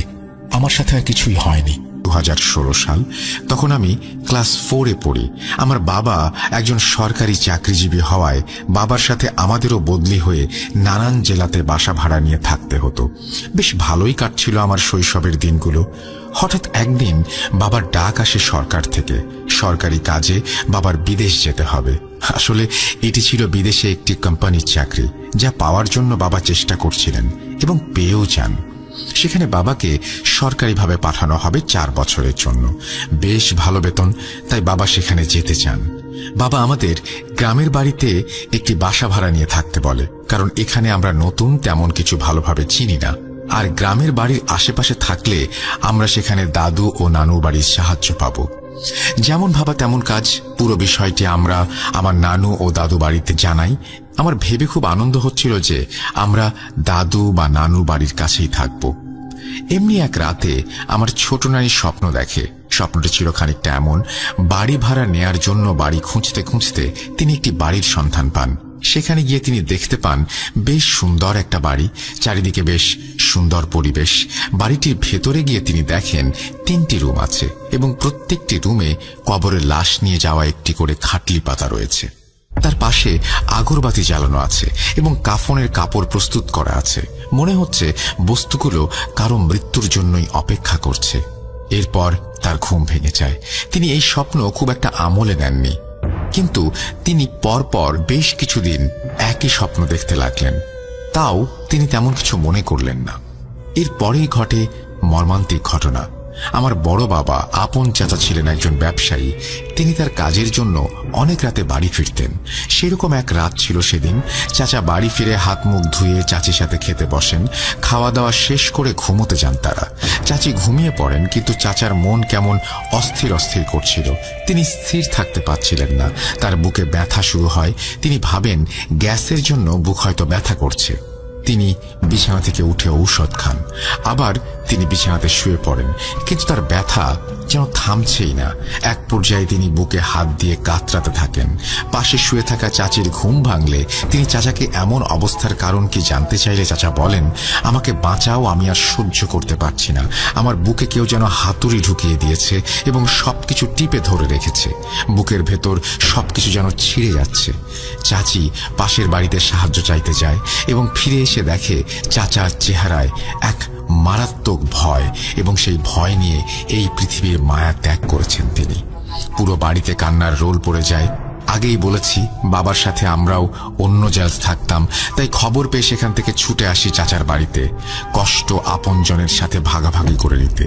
আমার সাথে আর কিছুই হয়নি। 2016 সাল। তখন আমি ক্লাস 4-এ পড়ি। আমার বাবা একজন সরকারি চাকরিজীবী হওয়ায় বাবার সাথে আমাদেরও বদলি হয়ে নানান জেলাতে বাসা ভাড়া নিয়ে থাকতে হতো। বেশ ভালোই কাটছিল আমার শৈশবের দিনগুলো। হঠাৎ একদিন বাবার ডাক আসে সরকার থেকে। সরকারি কাজে বাবার বিদেশ যেতে হবে। আসলে এটি ছিল বিদেশে একটি কোম্পানির চাকরি, যা পাওয়ার জন্য বাবা চেষ্টা করছিলেন এবং পেয়েও যান। সেখানে বাবাকে সরকারিভাবে পাঠানো হবে 4 বছরের জন্য। বেশ ভালো বেতন, তাই বাবা সেখানে যেতে চান। বাবা আমাদের গ্রামের বাড়িতে একটি বাসা ভাড়া নিয়ে থাকতে বলে, কারণ এখানে আমরা নতুন, তেমন কিছু ভালোভাবে চিনি না। আর গ্রামের বাড়ির আশেপাশে থাকলে আমরা সেখানে দাদু ও নানুর বাড়ির সাহায্য পাব। যেমন ভাবা তেমন কাজ। পুরো বিষয়টি আমরা আমার নানু ও দাদু বাড়িতে জানাই। আমার ভেবে খুব আনন্দ হচ্ছিল যে আমরা দাদু বা নানু বাড়ির কাছেই থাকব। এমনি এক রাতে আমার ছোট নানি স্বপ্ন দেখে। স্বপ্নটি ছিল খানিকটা এমন: বাড়ি ভাড়া নেয়ার জন্য বাড়ি খুঁজতে খুঁজতে তিনি একটি বাড়ির সন্ধান পান। সেখানে গিয়ে তিনি দেখতে পান বেশ সুন্দর একটা বাড়ি, চারিদিকে বেশ সুন্দর পরিবেশ। বাড়িটির ভেতরে গিয়ে তিনি দেখেন 3টি রুম আছে এবং প্রত্যেকটি রুমে কবরের লাশ নিয়ে যাওয়া একটি করে খাটলি পাতা রয়েছে। তার পাশে আগরবাতি জ্বালানো আছে এবং কাফনের কাপড় প্রস্তুত করা আছে। মনে হচ্ছে বস্তুগুলো কারো মৃত্যুর জন্যই অপেক্ষা করছে। এরপর তার ঘুম ভেঙে যায়। তিনি এই স্বপ্ন খুব একটা আমলে নেননি, কিন্তু তিনি পরপর বেশ কিছুদিন একই স্বপ্ন দেখতে লাগলেন। তাও তিনি তেমন কিছু মনে করলেন না। এরপরেই ঘটে মর্মান্তিক ঘটনা। আমার বড় বাবা আপন চাচা ছিলেন একজন ব্যবসায়ী। তিনি তার কাজের জন্য অনেক রাতে বাড়ি ফিরতেন। সেরকম এক রাত ছিল সেদিন। চাচা বাড়ি ফিরে হাত মুখ ধুয়ে চাচির সাথে খেতে বসেন। খাওয়া দাওয়া শেষ করে ঘুমোতে যান তারা। চাচি ঘুমিয়ে পড়েন, কিন্তু চাচার মন কেমন অস্থির অস্থির করছিল। তিনি স্থির থাকতে পারছিলেন না। তার বুকে ব্যথা শুরু হয়। তিনি ভাবেন গ্যাসের জন্য বুক হয়তো ব্যথা করছে। তিনি বিছানা থেকে উঠে ঔষধ খান। আবার তিনি বিছানাতে শুয়ে পড়েন, কিন্তু তার ব্যথা যেন থামছেই না। এক পর্যায়ে তিনি বুকে হাত দিয়ে কাতরাতে থাকেন। পাশে শুয়ে থাকা চাচির ঘুম ভাঙলে তিনি চাচাকে এমন অবস্থার কারণ কি জানতে চাইলে চাচা বলেন, আমাকে বাঁচাও, আমি আর সহ্য করতে পারছি না। আমার বুকে কেউ যেন হাতুড়ি ঢুকিয়ে দিয়েছে এবং সবকিছু টিপে ধরে রেখেছে। বুকের ভেতর সবকিছু যেন ছিঁড়ে যাচ্ছে। চাচি পাশের বাড়িতে সাহায্য চাইতে যায় এবং ফিরে এসে দেখে চাচার চেহারায় এক মারাত্মক ভয়, এবং সেই ভয় নিয়ে এই পৃথিবীর মায়া ত্যাগ করেছেন তিনি। পুরো বাড়িতে কান্নার রোল পড়ে যায়। আগেই বলেছি বাবার সাথে আমরাও অন্য জায়গায় থাকতাম, তাই খবর পেয়ে সেখান থেকে ছুটে আসি চাচার বাড়িতে, কষ্ট আপনজনের সাথে ভাগাভাগি করে নিতে।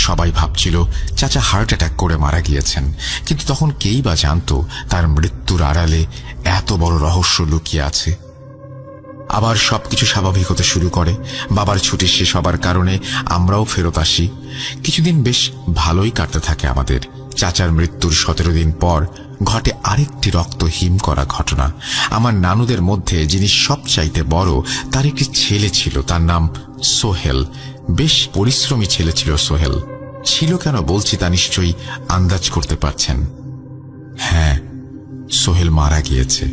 সবাই ভাবছিল চাচা হার্ট অ্যাটাক করে মারা গিয়েছেন, কিন্তু তখন কেই বা জানত তার মৃত্যুর আড়ালে এত বড় রহস্য লুকিয়ে আছে। আবার সবকিছু স্বাভাবিক হতে শুরু করে। বাবার ছুটি শেষ হবার কারণে আমরাও ফেরত আসি। কিছুদিন বেশ ভালোই কাটতে থাকে আমাদের। চাচার মৃত্যুর 17 দিন পর ঘটে আরেকটি রক্তহীন করা ঘটনা। আমার নানুদের মধ্যে যিনি সবচাইতে বড়, তার একটি ছেলে ছিল, তার নাম সোহেল। বেশ পরিশ্রমী ছেলে ছিল সোহেল। ছিল কেন বলছি তা নিশ্চয়ই আন্দাজ করতে পারছেন। হ্যাঁ, সোহেল মারা গিয়েছে।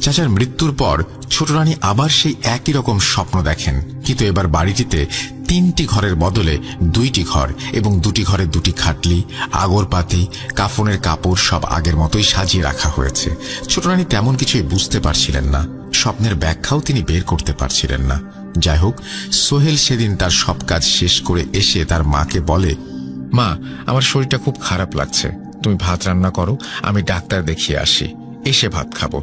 চাচার মৃত্যুর পর ছোট রানী আবার সেই একই রকম স্বপ্ন দেখেন, কিন্তু এবার বাড়িটিতে 3টি ঘরের বদলে 2টি ঘর এবং 2টি ঘরে 2টি খাটলি, আগরপাতি, কাফনের কাপড় সব আগের মতোই সাজিয়ে রাখা হয়েছে। ছোট রানী তেমন কিছুই বুঝতে পারছিলেন না। স্বপ্নের ব্যাখ্যাও তিনি বের করতে পারছিলেন না। যাই হোক, সোহেল সেদিন তার সব কাজ শেষ করে এসে তার মাকে বলে, মা, আমার শরীরটা খুব খারাপ লাগছে, তুমি ভাত রান্না করো, আমি ডাক্তার দেখিয়ে আসি, এসে ভাত খাবো।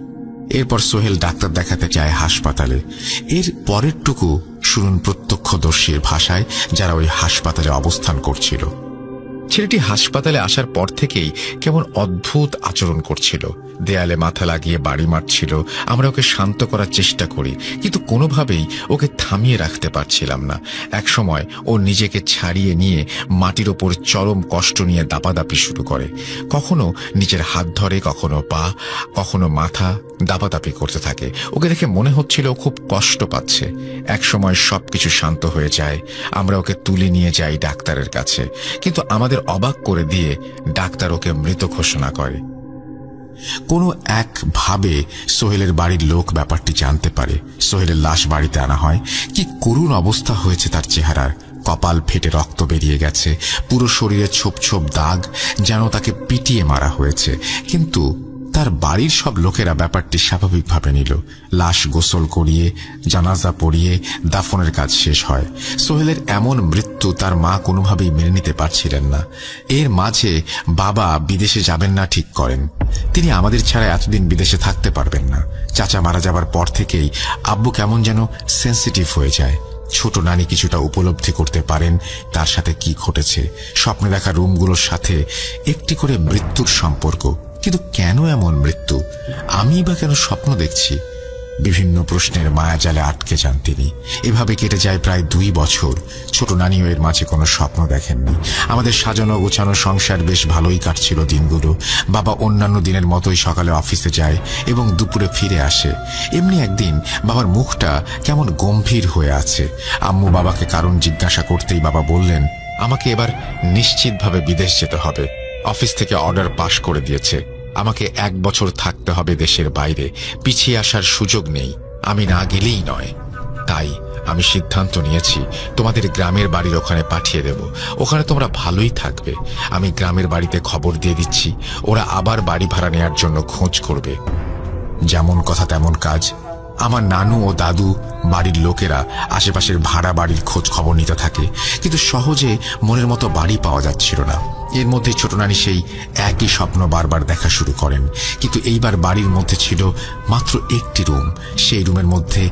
এরপর সোহেল ডাক্তার দেখাতে যায় হাসপাতালে। এর পরেরটুকু শুনুন প্রত্যক্ষদর্শীর ভাষায়, যারা ওই হাসপাতালে অবস্থান করছিল। ছেলেটি হাসপাতালে আসার পর থেকেই কেমন অদ্ভুত আচরণ করছিল। দেয়ালে মাথা লাগিয়ে বাড়ি মারছিল। আমরা ওকে শান্ত করার চেষ্টা করি, কিন্তু কোনোভাবেই ওকে থামিয়ে রাখতে পারছিলাম না। এক সময় ও নিজেকে ছাড়িয়ে নিয়ে মাটির ওপর চরম কষ্ট নিয়ে দাপাদাপি শুরু করে। কখনো নিজের হাত ধরে, কখনো পা, কখনো মাথা দাপাদাপি করতে থাকে। ওকে দেখে মনে হচ্ছিল ও খুব কষ্ট পাচ্ছে। এক সময় সবকিছু শান্ত হয়ে যায়। আমরা ওকে তুলে নিয়ে যাই ডাক্তারের কাছে, কিন্তু আমাদের অবাক করে দিয়ে ডাক্তার ওকে মৃত ঘোষণা করে। কোনো একভাবে সোহেলের বাড়ির লোক ব্যাপারটি জানতে পারে। সোহেলের লাশ বাড়িতে আনা হয়। কি করুণ অবস্থা হয়েছে তার চেহারার। কপাল ফেটে রক্ত বেরিয়ে গেছে, পুরো শরীরে ছোপ ছোপ দাগ, যেন তাকে পিটিয়ে মারা হয়েছে। কিন্তু তার বাড়ির সব লোকেরা ব্যাপারটি স্বাভাবিকভাবে নিল। লাশ গোসল করিয়ে, জানাজা পড়িয়ে দাফনের কাজ শেষ হয়। সোহেলের এমন মৃত্যু তার মা কোনোভাবেই মেনে নিতে পারছিলেন না। এর মাঝে বাবা বিদেশে যাবেন না ঠিক করেন। তিনি আমাদের ছাড়া এতদিন বিদেশে থাকতে পারবেন না। চাচা মারা যাবার পর থেকেই আব্বু কেমন যেন সেন্সিটিভ হয়ে যায়। ছোট নানি কিছুটা উপলব্ধি করতে পারেন তার সাথে কি ঘটেছে। স্বপ্নে দেখা রুমগুলোর সাথে একটি করে মৃত্যুর সম্পর্ক। কিন্তু কেন এমন মৃত্যু? আমি বা কেন স্বপ্ন দেখছি? বিভিন্ন প্রশ্নের মায়াজালে আটকে যান তিনি। এভাবে কেটে যায় প্রায় 2 বছর। ছোট নানিও এর মাঝে কোনো স্বপ্ন দেখেননি। আমাদের সাজানো গোছানো সংসার বেশ ভালোই কাটছিল দিনগুলো। বাবা অন্যান্য দিনের মতোই সকালে অফিসে যায় এবং দুপুরে ফিরে আসে। এমনি একদিন বাবার মুখটা কেমন গম্ভীর হয়ে আছে। আম্মু বাবাকে কারণ জিজ্ঞাসা করতেই বাবা বললেন, আমাকে এবার নিশ্চিতভাবে বিদেশ যেতে হবে। অফিস থেকে অর্ডার পাশ করে দিয়েছে। আমাকে 1 বছর থাকতে হবে দেশের বাইরে। পিছিয়ে আসার সুযোগ নেই। আমি না গেলেই নয়। তাই আমি সিদ্ধান্ত নিয়েছি তোমাদের গ্রামের বাড়ির ওখানে পাঠিয়ে দেব। ওখানে তোমরা ভালোই থাকবে। আমি গ্রামের বাড়িতে খবর দিয়ে দিচ্ছি, ওরা আবার বাড়ি ভাড়া নেওয়ার জন্য খোঁজ করবে। যেমন কথা তেমন কাজ। আমার নানু ও দাদু, বাড়ির লোকেরা আশেপাশের ভাড়া বাড়ির খোঁজ খবর নিতে থাকে, কিন্তু সহজে মনের মতো বাড়ি পাওয়া যাচ্ছিল না। এর মধ্যে ছোট নানি সেই একই স্বপ্ন বারবার দেখা শুরু করেন। কিন্তু এইবার বাড়ির মধ্যে ছিল মাত্র একটি রুম। সেই রুমের মধ্যে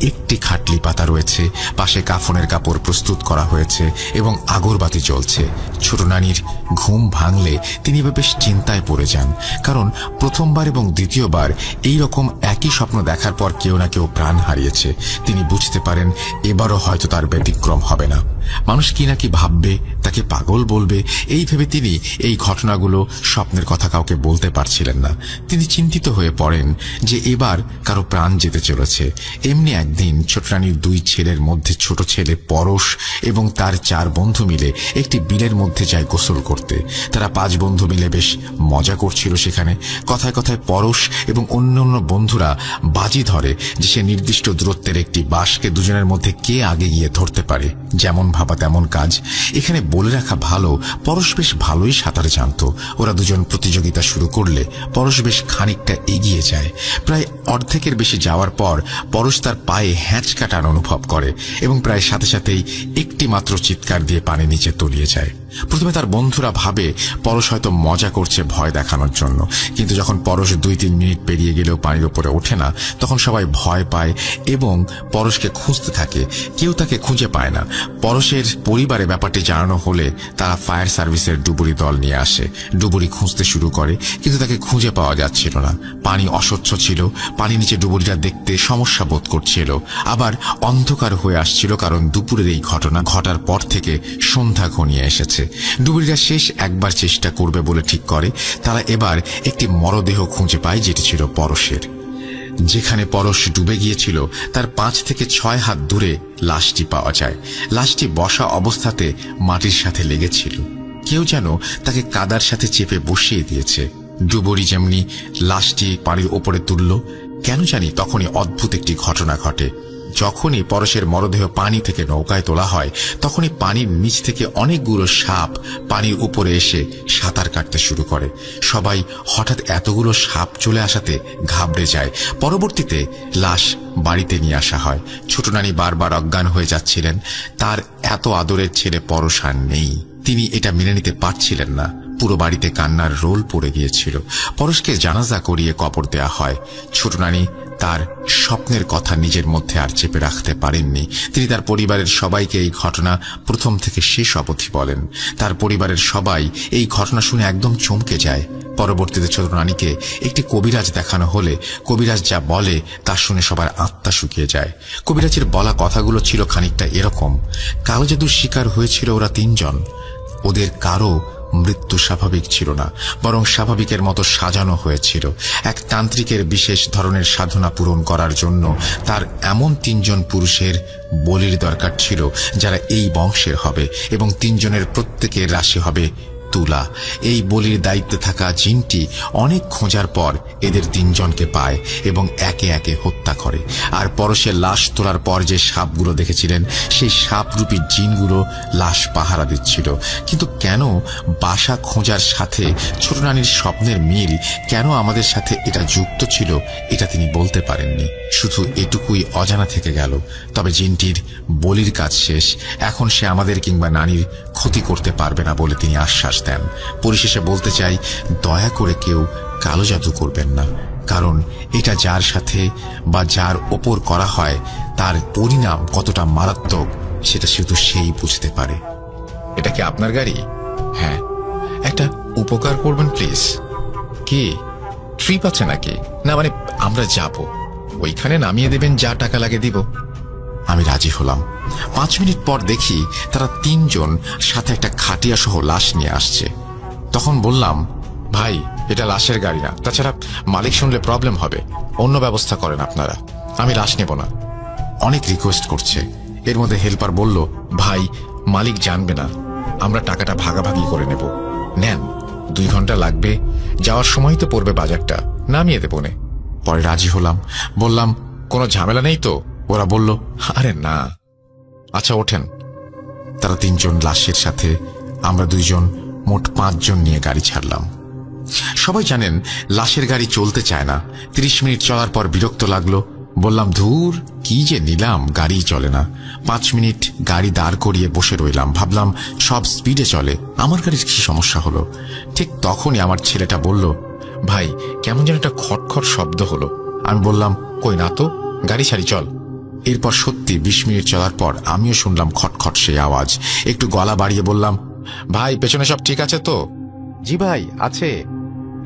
একটি খাটলি পাতা রয়েছে, পাশে কাফনের কাপড় প্রস্তুত করা হয়েছে এবং আগরবাতি জ্বলছে। ছোট নানির ঘুম ভাঙলে তিনি বেশ চিন্তায় পড়ে যান, কারণ প্রথমবার এবং দ্বিতীয়বার এই রকম একই স্বপ্ন দেখার পর কেউ না কেউ প্রাণ হারিয়েছে। তিনি বুঝতে পারেন এবারও হয়তো তার ব্যতিক্রম হবে না। মানুষ কি নাকি ভাববে, তাকে পাগল বলবে, এই ভেবে তিনি এই ঘটনাগুলো স্বপ্নের কথা কাউকে বলতে পারছিলেন না। তিনি চিন্তিত হয়ে পড়েন যে এবার কারো প্রাণ যেতে চলেছে। এমনি একদিন ছোট রানীর 2 ছেলের মধ্যে ছোট ছেলে পরশ এবং তার 4 বন্ধু মিলে একটি বিলের মধ্যে যায় গোসল করতে। তারা 5 বন্ধু মিলে বেশ মজা করছিল সেখানে। কথায় কথায় পরশ এবং অন্যান্য বন্ধুরা বাজি ধরে যে সে নির্দিষ্ট দূরত্বের একটি বাঁশকে দুজনের মধ্যে কে আগে গিয়ে ধরতে পারে। যেমন ভাবা তেমন কাজ। এখানে বলে রাখা ভালো, পরশ বেশ ভালোই সাঁতার জানত। ওরা দুজন প্রতিযোগিতা শুরু করলে পরশ বেশ খানিকটা এগিয়ে যায়। প্রায় অর্ধেকের বেশি যাওয়ার পর পরশ তার পায়ে হ্যাঁচকা টান অনুভব করে এবং প্রায় সাথে সাথেই একটি মাত্র চিৎকার দিয়ে পানি নিচে তলিয়ে যায়। প্রথমে তার বন্ধুরা ভাবে পরশ হয়তো মজা করছে ভয় দেখানোর জন্য, কিন্তু যখন পরশ 2-3 মিনিট পেরিয়ে গেলেও পানির উপরে ওঠে না, তখন সবাই ভয় পায় এবং পরশকে খুঁজতে থাকে। কেউ তাকে খুঁজে পায় না। পরশের পরিবারে ব্যাপারটি জানানো হলে তারা ফায়ার সার্ভিসের ডুবুরি দল নিয়ে আসে। ডুবুরি খুঁজতে শুরু করে, কিন্তু তাকে খুঁজে পাওয়া যাচ্ছিল না। পানি অস্বচ্ছ ছিল। পানি নিচে ডুবুরিটা দেখতে সমস্যা বোধ করছিল। আবার অন্ধকার হয়ে আসছিল, কারণ দুপুরের এই ঘটনা ঘটার পর থেকে সন্ধ্যা ঘনিয়ে এসেছে। ডুবুরিরা শেষ একবার চেষ্টা করবে বলে ঠিক করে। তারা এবার একটি মরদেহ খুঁজে পায়, যেটি ছিল পরশের। যেখানে পরশ ডুবে গিয়েছিল তার 5 থেকে 6 হাত দূরে লাশটি পাওয়া যায়। লাশটি বসা অবস্থাতে মাটির সাথে লেগেছিল। কেউ যেন তাকে কাদার সাথে চেপে বসিয়ে দিয়েছে। ডুবুরি যেমনি লাশটি পানির ওপরে তুলল, কেন জানি তখনই অদ্ভুত একটি ঘটনা ঘটে। যখনই পরশের মরদেহ পানি থেকে নৌকায় তোলা হয়, তখনই পানির নিচ থেকে অনেকগুলো সাপ পানির উপরে এসে সাঁতার কাটতে শুরু করে। সবাই হঠাৎ এতগুলো সাপ চলে আসাতে ঘাবড়ে যায়। পরবর্তীতে লাশ বাড়িতে নিয়ে আসা হয়। ছোট নানি বারবার অজ্ঞান হয়ে যাচ্ছিলেন। তার এত আদরের ছেলে পরশ আর নেই। তিনি এটা মেনে নিতে পারছিলেন না। পুরো বাড়িতে কান্নার রোল পড়ে গিয়েছিল। পরশকে জানাজা করিয়ে কবর দেয়া হয়। ছোট নানি তার স্বপ্নের কথা নিজের মধ্যে আর চেপে রাখতে পারেননি। তিনি তার পরিবারের সবাইকে এই ঘটনা প্রথম থেকে শেষ অবধি বলেন। তার পরিবারের সবাই এই ঘটনা শুনে একদম চমকে যায়। পরবর্তীতে ছোট নানিকে একটি কবিরাজ দেখানো হলে কবিরাজ যা বলে তা শুনে সবার আত্মা শুকিয়ে যায়। কবিরাজের বলা কথাগুলো ছিল খানিকটা এরকম: কালো জাদুর শিকার হয়েছিল ওরা 3 জন। ওদের কারো মৃত্যু স্বাভাবিক ছিল না, বরং স্বাভাবিকের মতো সাজানো হয়েছিল। এক তান্ত্রিকের বিশেষ ধরনের সাধনা পূরণ করার জন্য তার এমন 3 জন পুরুষের বলির দরকার ছিল যারা এই বংশের হবে, এবং 3 জনের প্রত্যেকের রাশি হবে তুলা। এই বলির দায়িত্বে থাকা জিনটি অনেক খোঁজার পর এদের তিনজনকে পায় এবং একে একে হত্যা করে। আর পরশে লাশ তোলার পর যে সাপগুলো দেখেছিলেন, সেই সাপরূপী জিনগুলো লাশ পাহারা দিচ্ছিল। কিন্তু কেন বাসা খোঁজার সাথে ছোট রানীর স্বপ্নের মিল, কেন আমাদের সাথে এটা যুক্ত ছিল, এটা তিনি বলতে পারেননি। শুধু এটুকুই অজানা থেকে গেল। তবে জিনটির বলির কাজ শেষ, এখন সে আমাদের কিংবা নানির ক্ষতি করতে পারবে না বলে তিনি আশ্বাস দেন। পরিশেষে বলতে চাই, দয়া করে কেউ কালো জাদু করবেন না, কারণ এটা যার সাথে বা যার ওপর করা হয় তার পরিণাম কতটা মারাত্মক সেটা শুধু সেই বুঝতে পারে। এটা কি আপনার গাড়ি? হ্যাঁ। একটা উপকার করবেন প্লিজ। কি ট্রিপ আছে নাকি? না মানে আমরা যাব, ওইখানে নামিয়ে দেবেন, যা টাকা লাগে দিব। আমি রাজি হলাম। 5 মিনিট পর দেখি তারা তিনজন সাথে একটা খাটিয়া সহ লাশ নিয়ে আসছে। তখন বললাম, ভাই এটা লাশের গাড়ি না, তাছাড়া মালিক শুনলে প্রবলেম হবে, অন্য ব্যবস্থা করেন আপনারা, আমি লাশ নেব না। অনেক রিকোয়েস্ট করছে। এর মধ্যে হেল্পার বলল, ভাই মালিক জানবে না, আমরা টাকাটা ভাগাভাগি করে নেব, নেন, 2 ঘন্টা লাগবে, যাওয়ার সময় তো পড়বে বাজারটা, নামিয়ে দেব নে। পরে রাজি হলাম, বললাম কোনো ঝামেলা নেই তো? ওরা বলল, আরে না। আচ্ছা ওঠেন। তারা 3 জন লাশের সাথে আমরা 2 জন, মোট 5 জন নিয়ে গাড়ি ছাড়লাম। সবাই জানেন লাশের গাড়ি চলতে চায় না। 30 মিনিট চলার পর বিরক্ত লাগলো। বললাম, ধুর কি যে নিলাম, গাড়ি চলে না। 5 মিনিট গাড়ি দাঁড় করিয়ে বসে রইলাম, ভাবলাম সব স্পিডে চলে, আমার গাড়ির কি সমস্যা হলো। ঠিক তখনই আমার ছেলেটা বলল, ভাই কেমন যেন একটা খটখট শব্দ হলো। আমি বললাম, কই না তো, গাড়ি ছাড়ি চল। এরপর সত্যি 20 মিনিট চলার পর আমিও শুনলাম খটখট সেই আওয়াজ। একটু গলা বাড়িয়ে বললাম, ভাই পেছনে সব ঠিক আছে তো? জি ভাই আছে।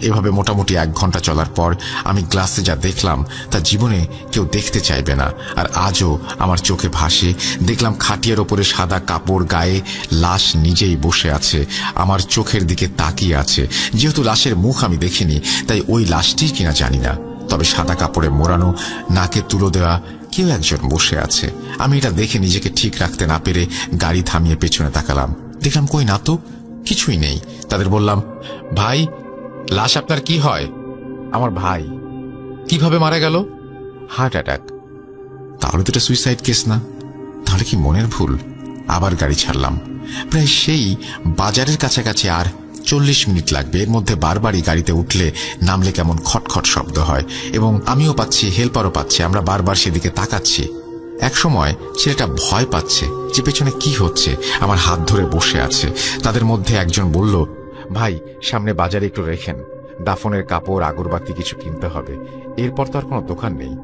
এভাবে মোটামুটি 1 ঘন্টা চলার পর আমি গ্লাসে যা দেখলাম তা জীবনে কেউ দেখতে চাইবে না। আর আজও আমার চোখে ভাসে। দেখলাম খাটিয়ার ওপরে সাদা কাপড় গায়ে লাশ নিজেই বসে আছে, আমার চোখের দিকে তাকিয়ে আছে। যেহেতু লাশের মুখ আমি দেখিনি, তাই ওই লাশটি কিনা জানি না, তবে সাদা কাপড়ে মোড়ানো, নাকে তুলো দেওয়া কেউ একজন বসে আছে। আমি এটা দেখে নিজেকে ঠিক রাখতে না পেরে গাড়ি থামিয়ে পেছনে তাকালাম। দেখলাম কই না তো, কিছুই নেই। তাদের বললাম, ভাই লাশ আপনার কি হয়? আমার ভাই। কিভাবে মারা গেল? Heart attack. তাহলে তো এটা সুইসাইড কেস না, তাহলে কি মনের ভুল? আবার গাড়ি ছাড়লাম। প্রায় সেই বাজারের কাছাকাছি আর 40 মিনিট লাগবে। এর মধ্যে বারবারই গাড়িতে উঠলে নামলে কেমন খটখট শব্দ হয়, এবং আমিও পাচ্ছি, হেল্পারও পাচ্ছে। আমরা বারবার সেদিকে তাকাচ্ছি। এক সময় ছেলেটা ভয় পাচ্ছে যে পেছনে কি হচ্ছে, আমার হাত ধরে বসে আছে। তাদের মধ্যে একজন বলল, ভাই সামনে বাজারে একটু রেখেন, দাফনের কাপড় আগরবাতি কিছু কিনতে হবে, এরপর তো আর কোনো দোকান নেই।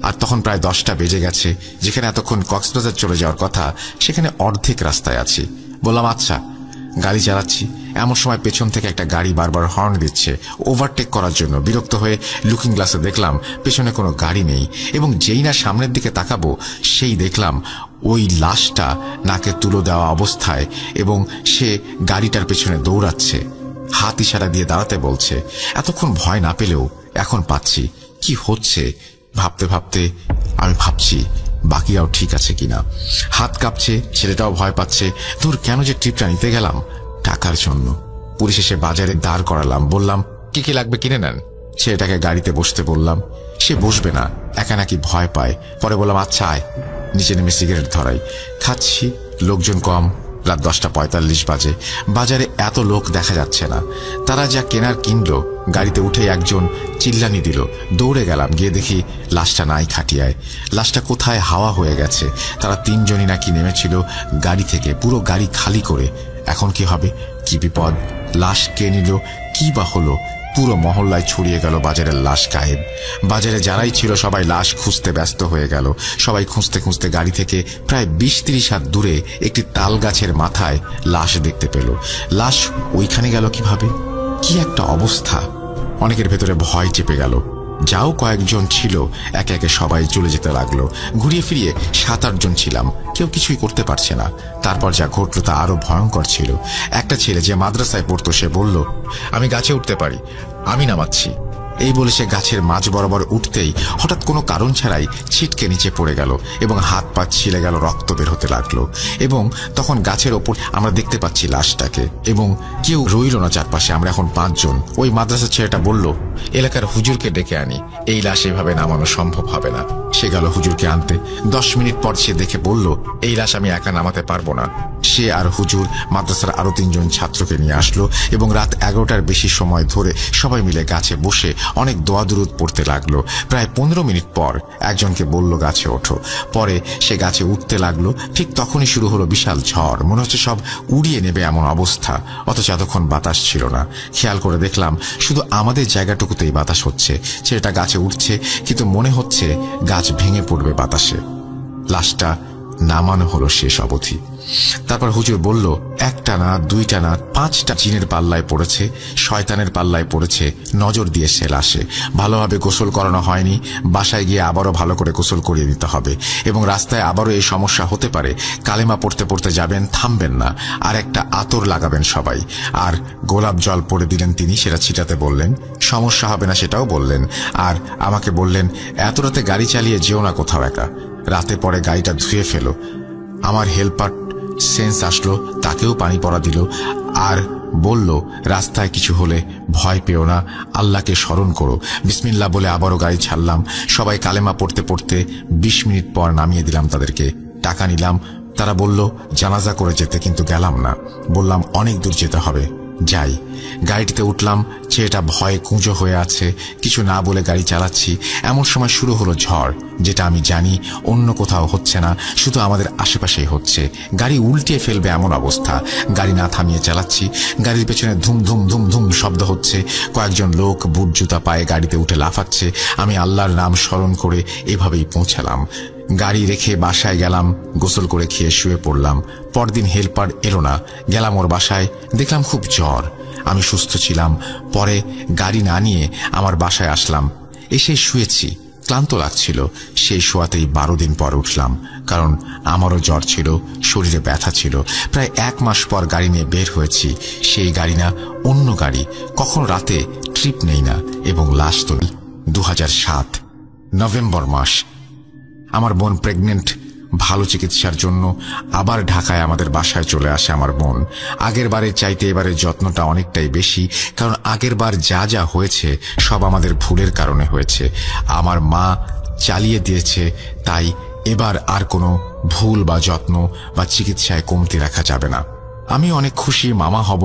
আর তখন প্রায় 10টা বেজে গেছে। যেখানে এতক্ষণ কক্সবাজার চলে যাওয়ার কথা, সেখানে অর্ধেক রাস্তায় আছি। বললাম, আচ্ছা। গাড়ি চালাচ্ছি, এমন সময় পেছন থেকে একটা গাড়ি বারবার হর্ন দিচ্ছে ওভারটেক করার জন্য। বিরক্ত হয়ে লুকিং গ্লাসে দেখলাম পেছনে কোনো গাড়ি নেই, এবং যেই না সামনের দিকে তাকাবো সেই দেখলাম ওই লাশটা নাকে তুলো দেওয়া অবস্থায়, এবং সে গাড়িটার পেছনে দৌড়াচ্ছে, হাত ইশারা দিয়ে দাঁড়াতে বলছে। এতক্ষণ ভয় না পেলেও এখন পাচ্ছি কি হচ্ছে। ভাবতে ভাবতে আমি ভাবছি বাকিরাও ঠিক আছে কিনা। হাত কাঁপছে, ছেলেটাও ভয় পাচ্ছে। তোর কেন যে ট্রিপটা নিতে গেলাম? টাকার জন্য। পরিশেষে বাজারে দাঁড় করালাম। বললাম, কি কি লাগবে কিনে নেন। ছেলেটাকে গাড়িতে বসতে বললাম। সে বসবে না, একা নাকি ভয় পায়। পরে বললাম, আচ্ছা আয়। নিচে নেমে সিগারেট ধরাই। খাচ্ছি, লোকজন কম। রাত 10:45 বাজে। বাজারে এত লোক দেখা যাচ্ছে না। তারা যা কেনার কিনলো। গাড়িতে উঠে একজন চিল্লানি দিল। দৌড়ে গেলাম, গিয়ে দেখি লাশটা নাই খাটিয়ায়। লাশটা কোথায় হাওয়া হয়ে গেছে। তারা 3 জনই নাকি নেমেছিল গাড়ি থেকে, পুরো গাড়ি খালি করে। এখন কি হবে, কি বিপদ, লাশ কে নিল, কি বা হলো? পুরো মহল্লায় ছড়িয়ে গেল বাজারের লাশ গায়েব। বাজারে যারাই ছিল সবাই লাশ খুঁজতে ব্যস্ত হয়ে গেল। সবাই খুঁজতে খুঁজতে গাড়ি থেকে প্রায় 20-30 হাত দূরে একটি তাল গাছের মাথায় লাশ দেখতে পেল। লাশ ওইখানে গেল কিভাবে? কি একটা অবস্থা! অনেকের ভেতরে ভয় চেপে গেল। যাও কয়েকজন ছিল, একে একে সবাই চলে যেতে লাগলো। ঘুরিয়ে ফিরিয়ে 7-8 জন ছিলাম, কেউ কিছুই করতে পারছে না। তারপর যা ঘটল তা আরো ভয়ঙ্কর ছিল। একটা ছেলে যে মাদ্রাসায় পড়তো, সে বলল, আমি গাছে উঠতে পারি, আমি নামাচ্ছি। এই বলে সে গাছের মাঝ বরাবর উঠতেই হঠাৎ কোনো কারণ ছাড়াই ছিটকে নিচে পড়ে গেল এবং হাত পা ছিলে গেল, রক্ত বের হতে লাগলো। এবং তখন গাছের ওপর আমরা দেখতে পাচ্ছি লাশটাকে, এবং কেউ রইল না চারপাশে। আমরা এখন 5 জন। ওই মাদ্রাসার ছেলেটা বলল, এলাকার হুজুরকে ডেকে আনি, এই লাশ এভাবে নামানো সম্ভব হবে না। সে গেল হুজুরকে আনতে। 10 মিনিট পর সে দেখে বলল, এই লাশ আমি একা নামাতে পারবো না। সে আর হুজুর মাদ্রাসার আরো 3 জন ছাত্রকে নিয়ে আসলো এবং রাত 11টার বেশি সময় ধরে সবাই মিলে গাছে বসে অনেক দোয়া দুরুদ পড়তে লাগলো। প্রায় 15 মিনিট পর একজনকে বলল, গাছে ওঠো। পরে সে গাছে উঠতে লাগলো। ঠিক তখনই শুরু হলো বিশাল ঝড়, মনে হচ্ছে সব উড়িয়ে নেবে এমন অবস্থা। অথচ এতক্ষণ বাতাস ছিল না। খেয়াল করে দেখলাম শুধু আমাদের জায়গাটুকুতেই বাতাস হচ্ছে। ছেলেটা গাছে উঠছে, কিন্তু মনে হচ্ছে গাছ ভেঙে পড়বে বাতাসে। লাশটা নামানো হলো শেষ অবধি। তারপর হুজুর বলল, 1টা না 2টা না 5টা জিনের পাল্লায় পড়েছে, শয়তানের পাল্লায় পড়েছে, নজর দিয়ে সে লাশে। ভালোভাবে গোসল করানো হয়নি, বাসায় গিয়ে আবারও ভালো করে গোসল করিয়ে দিতে হবে। এবং রাস্তায় আবারও এই সমস্যা হতে পারে। কালেমা পড়তে পড়তে যাবেন, থামবেন না, আর একটা আতর লাগাবেন সবাই। আর গোলাপ জল পড়ে দিলেন তিনি, সেটা ছিটাতে বললেন। সমস্যা হবে না সেটাও বললেন। আর আমাকে বললেন, এত রাতে গাড়ি চালিয়ে যেও না কোথাও একা, রাতে পরে গাড়িটা ধুয়ে ফেলো। আমার হেল্পার সেন্স আসলো, তাকেও পানি পড়া দিল আর বলল, রাস্তায় কিছু হলে ভয় পেও না, আল্লাহকে স্মরণ করো। বিসমিল্লাহ বলে আবারও গাড়ি ছাড়লাম। সবাই কালেমা পড়তে পড়তে 20 মিনিট পর নামিয়ে দিলাম তাদেরকে। টাকা নিলাম। তারা বলল জানাজা করে যেতে, কিন্তু গেলাম না। বললাম অনেক দূর যেতে হবে, যাই। গাড়িটিতে উঠলাম। ছেলেটা ভয়ে কুঁজো হয়ে আছে, কিছু না বলে গাড়ি চালাচ্ছি। এমন সময় শুরু হলো ঝড়, যেটা আমি জানি অন্য কোথাও হচ্ছে না, শুধু আমাদের আশেপাশেই হচ্ছে। গাড়ি উল্টিয়ে ফেলবে এমন অবস্থা। গাড়ি না থামিয়ে চালাচ্ছি। গাড়ির পেছনে ধুম ধুম ধুম ধুম শব্দ হচ্ছে। কয়েকজন লোক বুট জুতা পায়ে গাড়িতে উঠে লাফাচ্ছে। আমি আল্লাহর নাম স্মরণ করে এভাবেই পৌঁছালাম। গাড়ি রেখে বাসায় গেলাম, গোসল করে খেয়ে শুয়ে পড়লাম। পরদিন হেল্পার এলো না। গেলাম ওর বাসায়, দেখলাম খুব জ্বর। আমি সুস্থ ছিলাম। পরে গাড়ি না নিয়ে আমার বাসায় আসলাম। এসে শুয়েছি, ক্লান্ত লাগছিল। সেই শোয়াতেই 12 দিন পর উঠলাম, কারণ আমারও জ্বর ছিল, শরীরে ব্যথা ছিল। প্রায় 1 মাস পর গাড়ি নিয়ে বের হয়েছি। সেই গাড়ি না, অন্য গাড়ি। কখনো রাতে ট্রিপ নেই না এবং লাশ তুলি। 2007 নভেম্বর মাস। আমার বোন প্রেগনেন্ট। ভালো চিকিৎসার জন্য আবার ঢাকায় আমাদের বাসায় চলে আসে আমার বোন। আগের বারের চাইতে এবারের যত্নটা অনেকটাই বেশি, কারণ আগের বার যা যা হয়েছে সব আমাদের ভুলের কারণে হয়েছে। আমার মা চালিয়ে দিয়েছে, তাই এবার আর কোনো ভুল বা যত্ন বা চিকিৎসায় কমতি রাখা যাবে না। আমি অনেক খুশি মামা হব,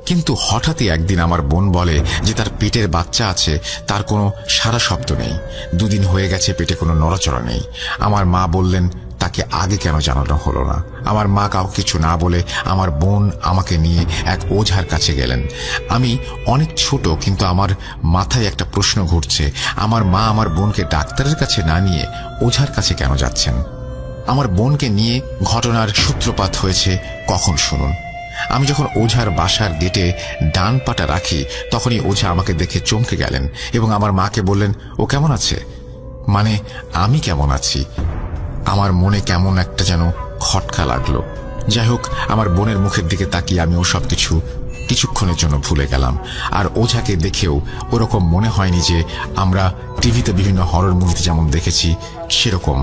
কিন্তু হঠাৎই একদিন আমার বোন বলে যে তার পেটের বাচ্চা আছে, তার কোনো সারা শব্দ নেই। 2 দিন হয়ে গেছে, পেটে কোনো নড়াচড়া নেই। আমার মা বললেন, তাকে আগে কেন জানানো হলো না? আমার মা কাউকে কিছু না বলে আমার বোন আমাকে নিয়ে এক ওঝার কাছে গেলেন। আমি অনেক ছোট, কিন্তু আমার মাথায় একটা প্রশ্ন ঘুরছে, আমার মা আমার বোনকে ডাক্তারের কাছে না নিয়ে ওঝার কাছে কেন যাচ্ছেন? আমার বোনকে নিয়ে ঘটনার সূত্রপাত হয়েছে কখন শুনুন। আমি যখন ওঝার বাসার গেটে ডান পাটা রাখি, তখনই ওঝা আমাকে দেখে চমকে গেলেন এবং আমার মাকে বললেন, ও কেমন আছে? মানে আমি কেমন আছি? আমার মনে কেমন একটা যেন খটকা লাগলো। যাই হোক, আমার বোনের মুখের দিকে তাকিয়ে আমি ওসব কিছুক্ষণের জন্য ভুলে গেলাম। আর ওঝাকে দেখেও ওরকম মনে হয়নি যে আমরা টিভিতে বিভিন্ন হরর মুভিতে যেমন দেখেছি সেরকম।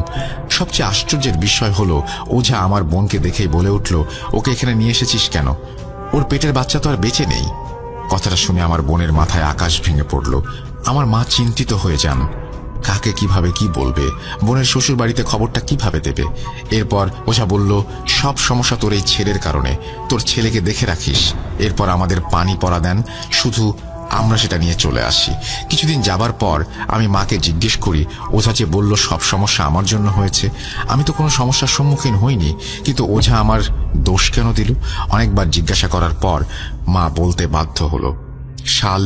সবচেয়ে আশ্চর্যের বিষয় হলো, ওঝা আমার বোনকে দেখেই বলে উঠল, ওকে এখানে নিয়ে এসেছিস কেন? ওর পেটের বাচ্চা তো আর বেঁচে নেই। কথাটা শুনে আমার বোনের মাথায় আকাশ ভেঙে পড়ল। আমার মা চিন্তিত হয়ে যান। কাকে কিভাবে কি বলবে? বোনের শ্বশুর বাড়িতে খবরটা কিভাবে দেবে? এরপর ওঝা বলল, সব সমস্যা তোর এই ছেলের কারণে, তোর ছেলেকে দেখে রাখিস। এরপর আমাদের পানি পড়া দেন, শুধু আমরা সেটা নিয়ে চলে আসি। কিছুদিন যাবার পর আমি মাকে জিজ্ঞেস করি, ওঝা যে বলল সব সমস্যা আমার জন্য হয়েছে, আমি তো কোনো সমস্যার সম্মুখীন হইনি, কিন্তু ওঝা আমার দোষ কেন দিল? অনেকবার জিজ্ঞাসা করার পর মা বলতে বাধ্য হলো। সাল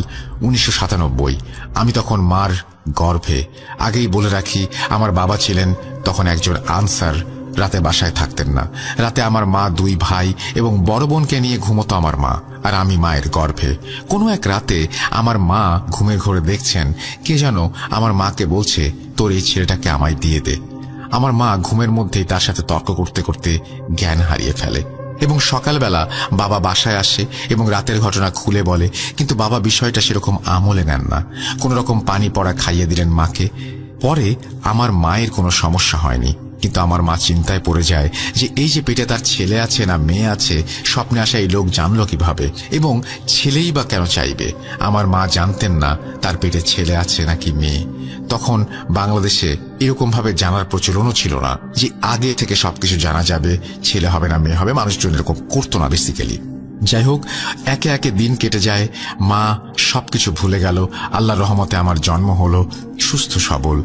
1997। আমি তখন মার গর্ভে। আগেই বলে রাখি, আমার বাবা ছিলেন তখন একজন আনসার, রাতে বাসায় থাকতেন না। রাতে আমার মা, 2 ভাই এবং বড় বোনকে নিয়ে ঘুমতো আমার মা, আর আমি মায়ের গর্ভে। কোনো এক রাতে আমার মা ঘুমের ঘরে দেখছেন কে যেন আমার মাকে বলছে, তোর এই ছেলেটাকে আমায় দিয়ে দে। আমার মা ঘুমের মধ্যেই তার সাথে তর্ক করতে করতে জ্ঞান হারিয়ে ফেলে। এবং সকালবেলা বাবা বাসায় আসে এবং রাতের ঘটনা খুলে বলে, কিন্তু বাবা বিষয়টা সেরকম আমলে নেন না। কোন রকম পানি পড়া খাইয়ে দিলেন মাকে। পরে আমার মায়ের কোনো সমস্যা হয়নি, কিন্তু আমার মা চিন্তায় পড়ে যায় যে এই যে পেটে তার ছেলে আছে না মেয়ে আছে, স্বপ্নে আসা এই লোক জানলো কিভাবে, এবং ছেলেই বা কেন চাইবে। আমার মা জানতেন না তার পেটে ছেলে আছে নাকি মেয়ে। তখন বাংলাদেশে এরকম ভাবে জানার প্রচলনও ছিল না যে আগে থেকে সবকিছু জানা যাবে, ছেলে হবে না মেয়ে হবে। মানুষজন এরকম করতো না বেসিক্যালি। যাই হোক, একে একে দিন কেটে যায়, মা সবকিছু ভুলে গেল। আল্লাহর রহমতে আমার জন্ম হলো সুস্থ সবল।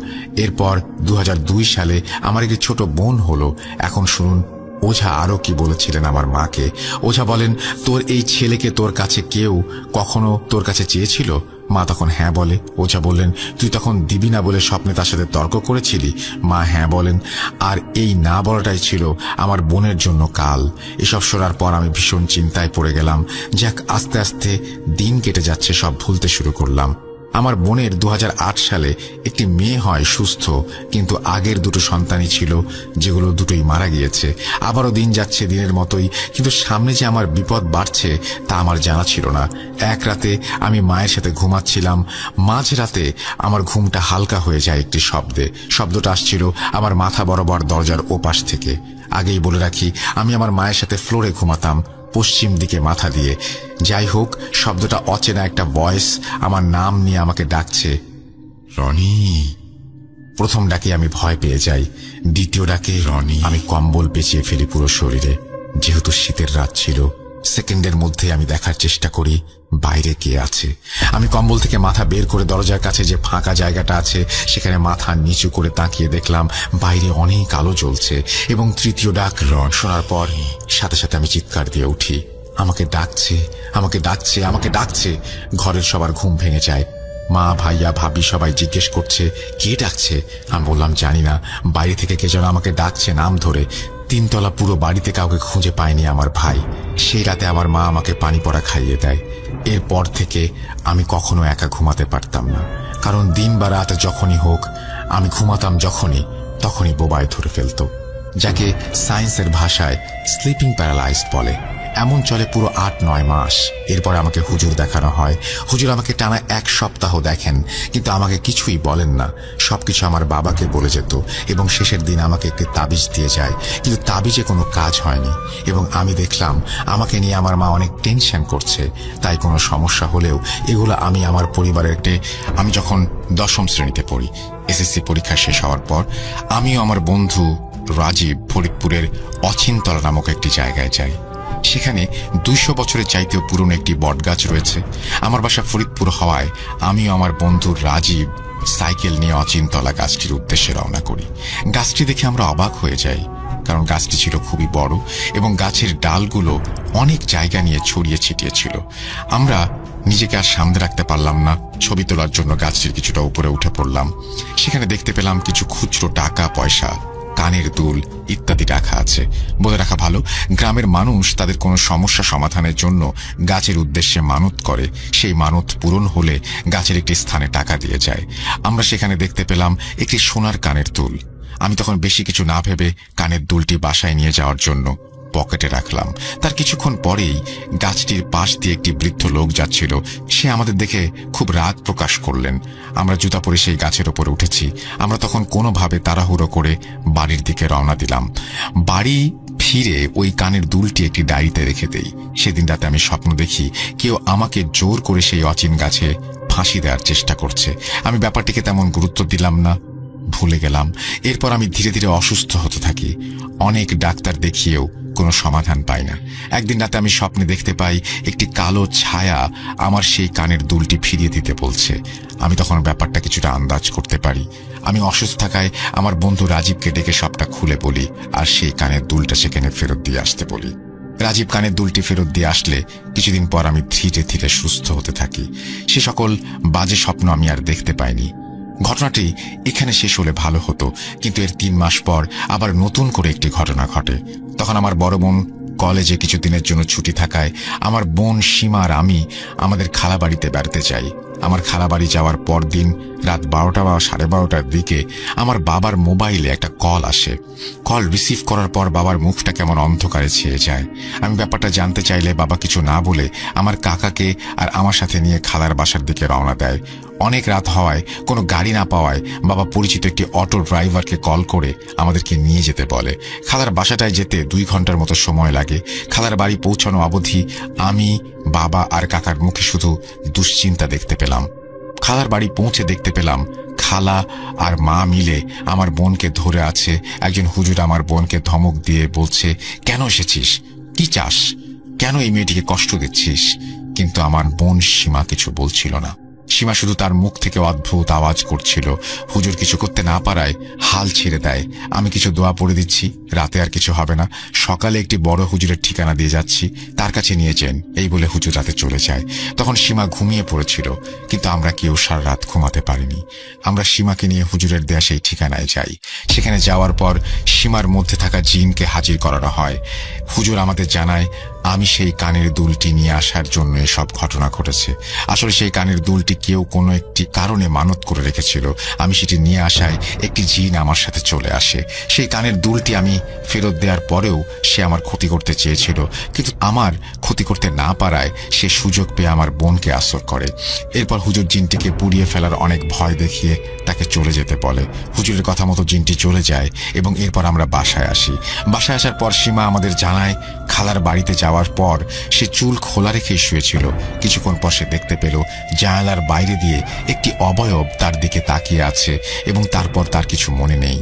এরপর 2002 সালে আমার একটি ছোট বোন হলো। এখন শুনুন ওঝা আরো কি বলেছিলেন আমার মাকে। ওঝা বলেন, তোর এই ছেলেকে তোর কাছে কেউ কখনো তোর কাছে চেয়েছিল? মা তখন হ্যাঁ বলে। ওঝা বললেন, তুই তখন দিবি না বলে স্বপ্নে তার সাথে তর্ক করেছিলি? মা হ্যাঁ বলেন। আর এই না বলাটাই ছিল আমার বোনের জন্য কাল। এসব শোনার পর আমি ভীষণ চিন্তায় পড়ে গেলাম। যাক, আস্তে আস্তে দিন কেটে যাচ্ছে, সব ভুলতে শুরু করলাম। আমার বোনের 2008 সালে একটি মেয়ে হয় সুস্থ, কিন্তু আগের দুটো সন্তানই ছিল, যেগুলো দুটোই মারা গিয়েছে। আবারও দিন যাচ্ছে দিনের মতোই, কিন্তু সামনে যে আমার বিপদ বাড়ছে তা আমার জানা ছিল না। এক রাতে আমি মায়ের সাথে ঘুমাচ্ছিলাম। মাঝরাতে আমার ঘুমটা হালকা হয়ে যায় একটি শব্দে। শব্দটা আসছিল আমার মাথা বরাবর দরজার ওপাশ থেকে। আগেই বলে রাখি, আমি আমার মায়ের সাথে ফ্লোরে ঘুমাতাম, পশ্চিম দিকে মাথা দিয়ে। যাই হোক, শব্দটা অচেনা একটা ভয়েস আমার নাম নিয়ে আমাকে ডাকছে, রনি। প্রথম ডাকে আমি ভয় পেয়ে যাই, দ্বিতীয় ডাকে রনি আমি কম্বল পেঁচিয়ে ফেলি পুরো শরীরে। যেহেতু শীতের রাত ছিল, সেকেন্ডের মধ্যে আমি দেখার চেষ্টা করি বাইরে কে আছে। আমি কম্বল থেকে মাথা বের করে দরজার কাছে যে ফাঁকা জায়গাটা আছে সেখানে মাথা নিচু করে তাকিয়ে দেখলাম বাইরে অনেক আলো জ্বলছে। এবং তৃতীয় ডাক শোনার পর সাথে সাথে আমি চিৎকার দিয়ে উঠি, আমাকে ডাকছে, আমাকে ডাকছে, আমাকে ডাকছে। ঘরের সবার ঘুম ভেঙে যায়। মা, ভাইয়া, ভাবি সবাই জিজ্ঞেস করছে কে ডাকছে। আমি বললাম জানি না, বাইরে থেকে কে যেন আমাকে ডাকছে নাম ধরে। 3 তলা পুরো বাড়িতে কাউকে খুঁজে পায়নি আমার ভাই। সেই রাতে আমার মা আমাকে পানি পড়া খাইয়ে দেয়। এরপর থেকে আমি কখনো একা ঘুমাতে পারতাম না, কারণ দিন বা রাত যখনই হোক আমি ঘুমাতাম তখনই বোবায় ধরে ফেলত, যাকে সায়েন্সের ভাষায় স্লিপিং প্যারালাইজড বলে। এমন চলে পুরো 8-9 মাস। এরপর আমাকে হুজুর দেখানো হয়। হুজুর আমাকে টানা 1 সপ্তাহ দেখেন, কিন্তু আমাকে কিছুই বলেন না। সবকিছু আমার বাবাকে বলে যেত এবং শেষের দিন আমাকে একটি তাবিজ দিয়ে যায়, কিন্তু তাবিজে কোনো কাজ হয়নি। এবং আমি দেখলাম আমাকে নিয়ে আমার মা অনেক টেনশন করছে। তাই কোনো সমস্যা হলেও এগুলো আমি আমার পরিবারের আমি যখন 10ম শ্রেণীতে পড়ি, এসএসসি পরীক্ষা শেষ হওয়ার পর আমিও আমার বন্ধু রাজীব ফরিদপুরের অচিনতলা নামক একটি জায়গায় যাই। সেখানে 200 বছরের চাইতেও পুরনো একটি বটগাছ রয়েছে। আমার বাসা ফরিদপুর হওয়ায় আমিও আমার বন্ধু রাজীব সাইকেল নিয়ে অচিনতলা গাছটির উদ্দেশ্যে রওনা করি। গাছটি দেখে আমরা অবাক হয়ে যাই, কারণ গাছটি ছিল খুবই বড় এবং গাছের ডালগুলো অনেক জায়গা নিয়ে ছড়িয়ে ছিটিয়ে ছিল। আমরা নিজেকে আর সামনে রাখতে পারলাম না। ছবি তোলার জন্য গাছটির কিছুটা উপরে উঠে পড়লাম। সেখানে দেখতে পেলাম কিছু খুচরো টাকা পয়সা, কানের দুল ইত্যাদি রাখা আছে। বলে রাখা ভালো, গ্রামের মানুষ তাদের কোনো সমস্যা সমাধানের জন্য গাছের উদ্দেশ্যে মানত করে। সেই মানত পূরণ হলে গাছের একটি স্থানে টাকা দিয়ে যায়। আমরা সেখানে দেখতে পেলাম একটি সোনার কানের দুল। আমি তখন বেশি কিছু না ভেবে কানের দুলটি বাসায় নিয়ে যাওয়ার জন্য পকেটে রাখলাম। তার কিছুক্ষণ পরেই গাছটির পাশ দিয়ে একটি বৃদ্ধ লোক যাচ্ছিল। সে আমাদের দেখে খুব রাগ প্রকাশ করলেন। আমরা জুতা পরে সেই গাছের ওপরে উঠেছি। আমরা তখন কোনোভাবে তাড়াহুড়ো করে বাড়ির দিকে রওনা দিলাম। বাড়ি ফিরে ওই কানের দুলটি একটি ডায়েরিতে রেখে দেই। সেদিন রাতে আমি স্বপ্ন দেখি কেউ আমাকে জোর করে সেই অচিন গাছে ফাঁসি দেওয়ার চেষ্টা করছে। আমি ব্যাপারটিকে তেমন গুরুত্ব দিলাম না, ভুলে গেলাম। এরপর আমি ধীরে ধীরে অসুস্থ হতে থাকি। অনেক ডাক্তার দেখিয়েও কোনো সমাধান পাই না। একদিন রাতে আমি স্বপ্নে দেখতে পাই একটি কালো ছায়া আমার সেই কানের দুলটি ফিরিয়ে দিতে বলছে। আমি তখন ব্যাপারটা কিছুটা আন্দাজ করতে পারি। আমি অসুস্থ থাকায় আমার বন্ধু রাজীবকে ডেকে সবটা খুলে বলি আর সেই কানের দুলটা সেখানে ফেরত দিয়ে আসতে বলি। রাজীব কানের দুলটি ফেরত দিয়ে আসলে কিছুদিন পর আমি ধীরে ধীরে সুস্থ হতে থাকি। সে সকল বাজে স্বপ্ন আমি আর দেখতে পাইনি। ঘটনাটি এখানে শেষ হলে ভালো হতো, কিন্তু এর 3 মাস পর আবার নতুন করে একটি ঘটনা ঘটে। তখন আমার বড় বোন কলেজে কিছুদিনের জন্য ছুটি থাকায় আমার বোন সীমা আর আমি আমাদের খালা বাড়িতে বেড়াতে যাই। আমার খালা বাড়ি যাওয়ার পর দিন রাত 12টা বা 12:30টার দিকে আমার বাবার মোবাইলে একটা কল আসে। কল রিসিভ করার পর বাবার মুখটা কেমন অন্ধকারে ছেয়ে যায়। আমি ব্যাপারটা জানতে চাইলে বাবা কিছু না বলে আমার কাকাকে আর আমার সাথে নিয়ে খালার বাসার দিকে রওনা দেয়। অনেক রাত হওয়ায় কোনো গাড়ি না পাওয়ায় বাবা পরিচিত একটি অটো ড্রাইভারকে কল করে আমাদেরকে নিয়ে যেতে বলে। খালার বাসাটায় যেতে 2 ঘন্টার মতো সময় লাগে। খালার বাড়ি পৌঁছানো অবধি আমি, বাবা আর কাকার মুখে শুধু দুশ্চিন্তা দেখতে পেলাম। খালার বাড়ি পৌঁছে দেখতে পেলাম খালা আর মা মিলে আমার বোনকে ধরে আছে। একজন হুজুর আমার বোনকে ধমক দিয়ে বলছে, কেন এসেছিস, কি চাস, কেন এই মেয়েটিকে কষ্ট দিচ্ছিস? কিন্তু আমার বোন সীমা কিছু বলছিল না। সীমা শুধু তার মুখ থেকে অদ্ভুত আওয়াজ করছিল। হুজুর কিছু করতে না পারায় হাল ছেড়ে দেয়। আমি কিছু দোয়া পড়ে দিচ্ছি, রাতে আর কিছু হবে না, সকালে একটি বড় হুজুরের ঠিকানা দিয়ে যাচ্ছি, তার কাছে নিয়ে যান, এই বলে হুজুর রাতে চলে যায়। তখন সীমা ঘুমিয়ে পড়েছিল, কিন্তু আমরা কেউ সারা রাত ঘুমাতে পারিনি। আমরা সীমাকে নিয়ে হুজুরের দেয়া সেই ঠিকানায় যাই। সেখানে যাওয়ার পর সীমার মধ্যে থাকা জিনকে হাজির করানো হয়। হুজুর আমাদের জানায় আমি সেই কানের দুলটি নিয়ে আসার জন্য সব ঘটনা ঘটেছে। আসলে সেই কানের দুলটি কেউ কোনো একটি কারণে মানত করে রেখেছিল। আমি সেটি নিয়ে আসায় একটি জিন আমার সাথে চলে আসে। সেই কানের দুলটি আমি ফেরত দেওয়ার পরেও সে আমার ক্ষতি করতে চেয়েছিল, কিন্তু আমার ক্ষতি করতে না পারায় সে সুযোগ পেয়ে আমার বোনকে আসর করে। এরপর হুজুর জিনটিকে পুড়িয়ে ফেলার অনেক ভয় দেখিয়ে তাকে চলে যেতে বলে। হুজুরের কথা মতো জিনটি চলে যায় এবং এরপর আমরা বাসায় আসি। বাসায় আসার পর সীমা আমাদের জানায় খালার বাড়িতে যাওয়ার পর সে চুল খোলা রেখে শুয়েছিল। কিছুক্ষণ পর সে দেখতে পেল জানালার বাইরে দিয়ে একটি অবয়ব তার দিকে তাকিয়ে আছে এবং তারপর তার কিছু মনে নেই।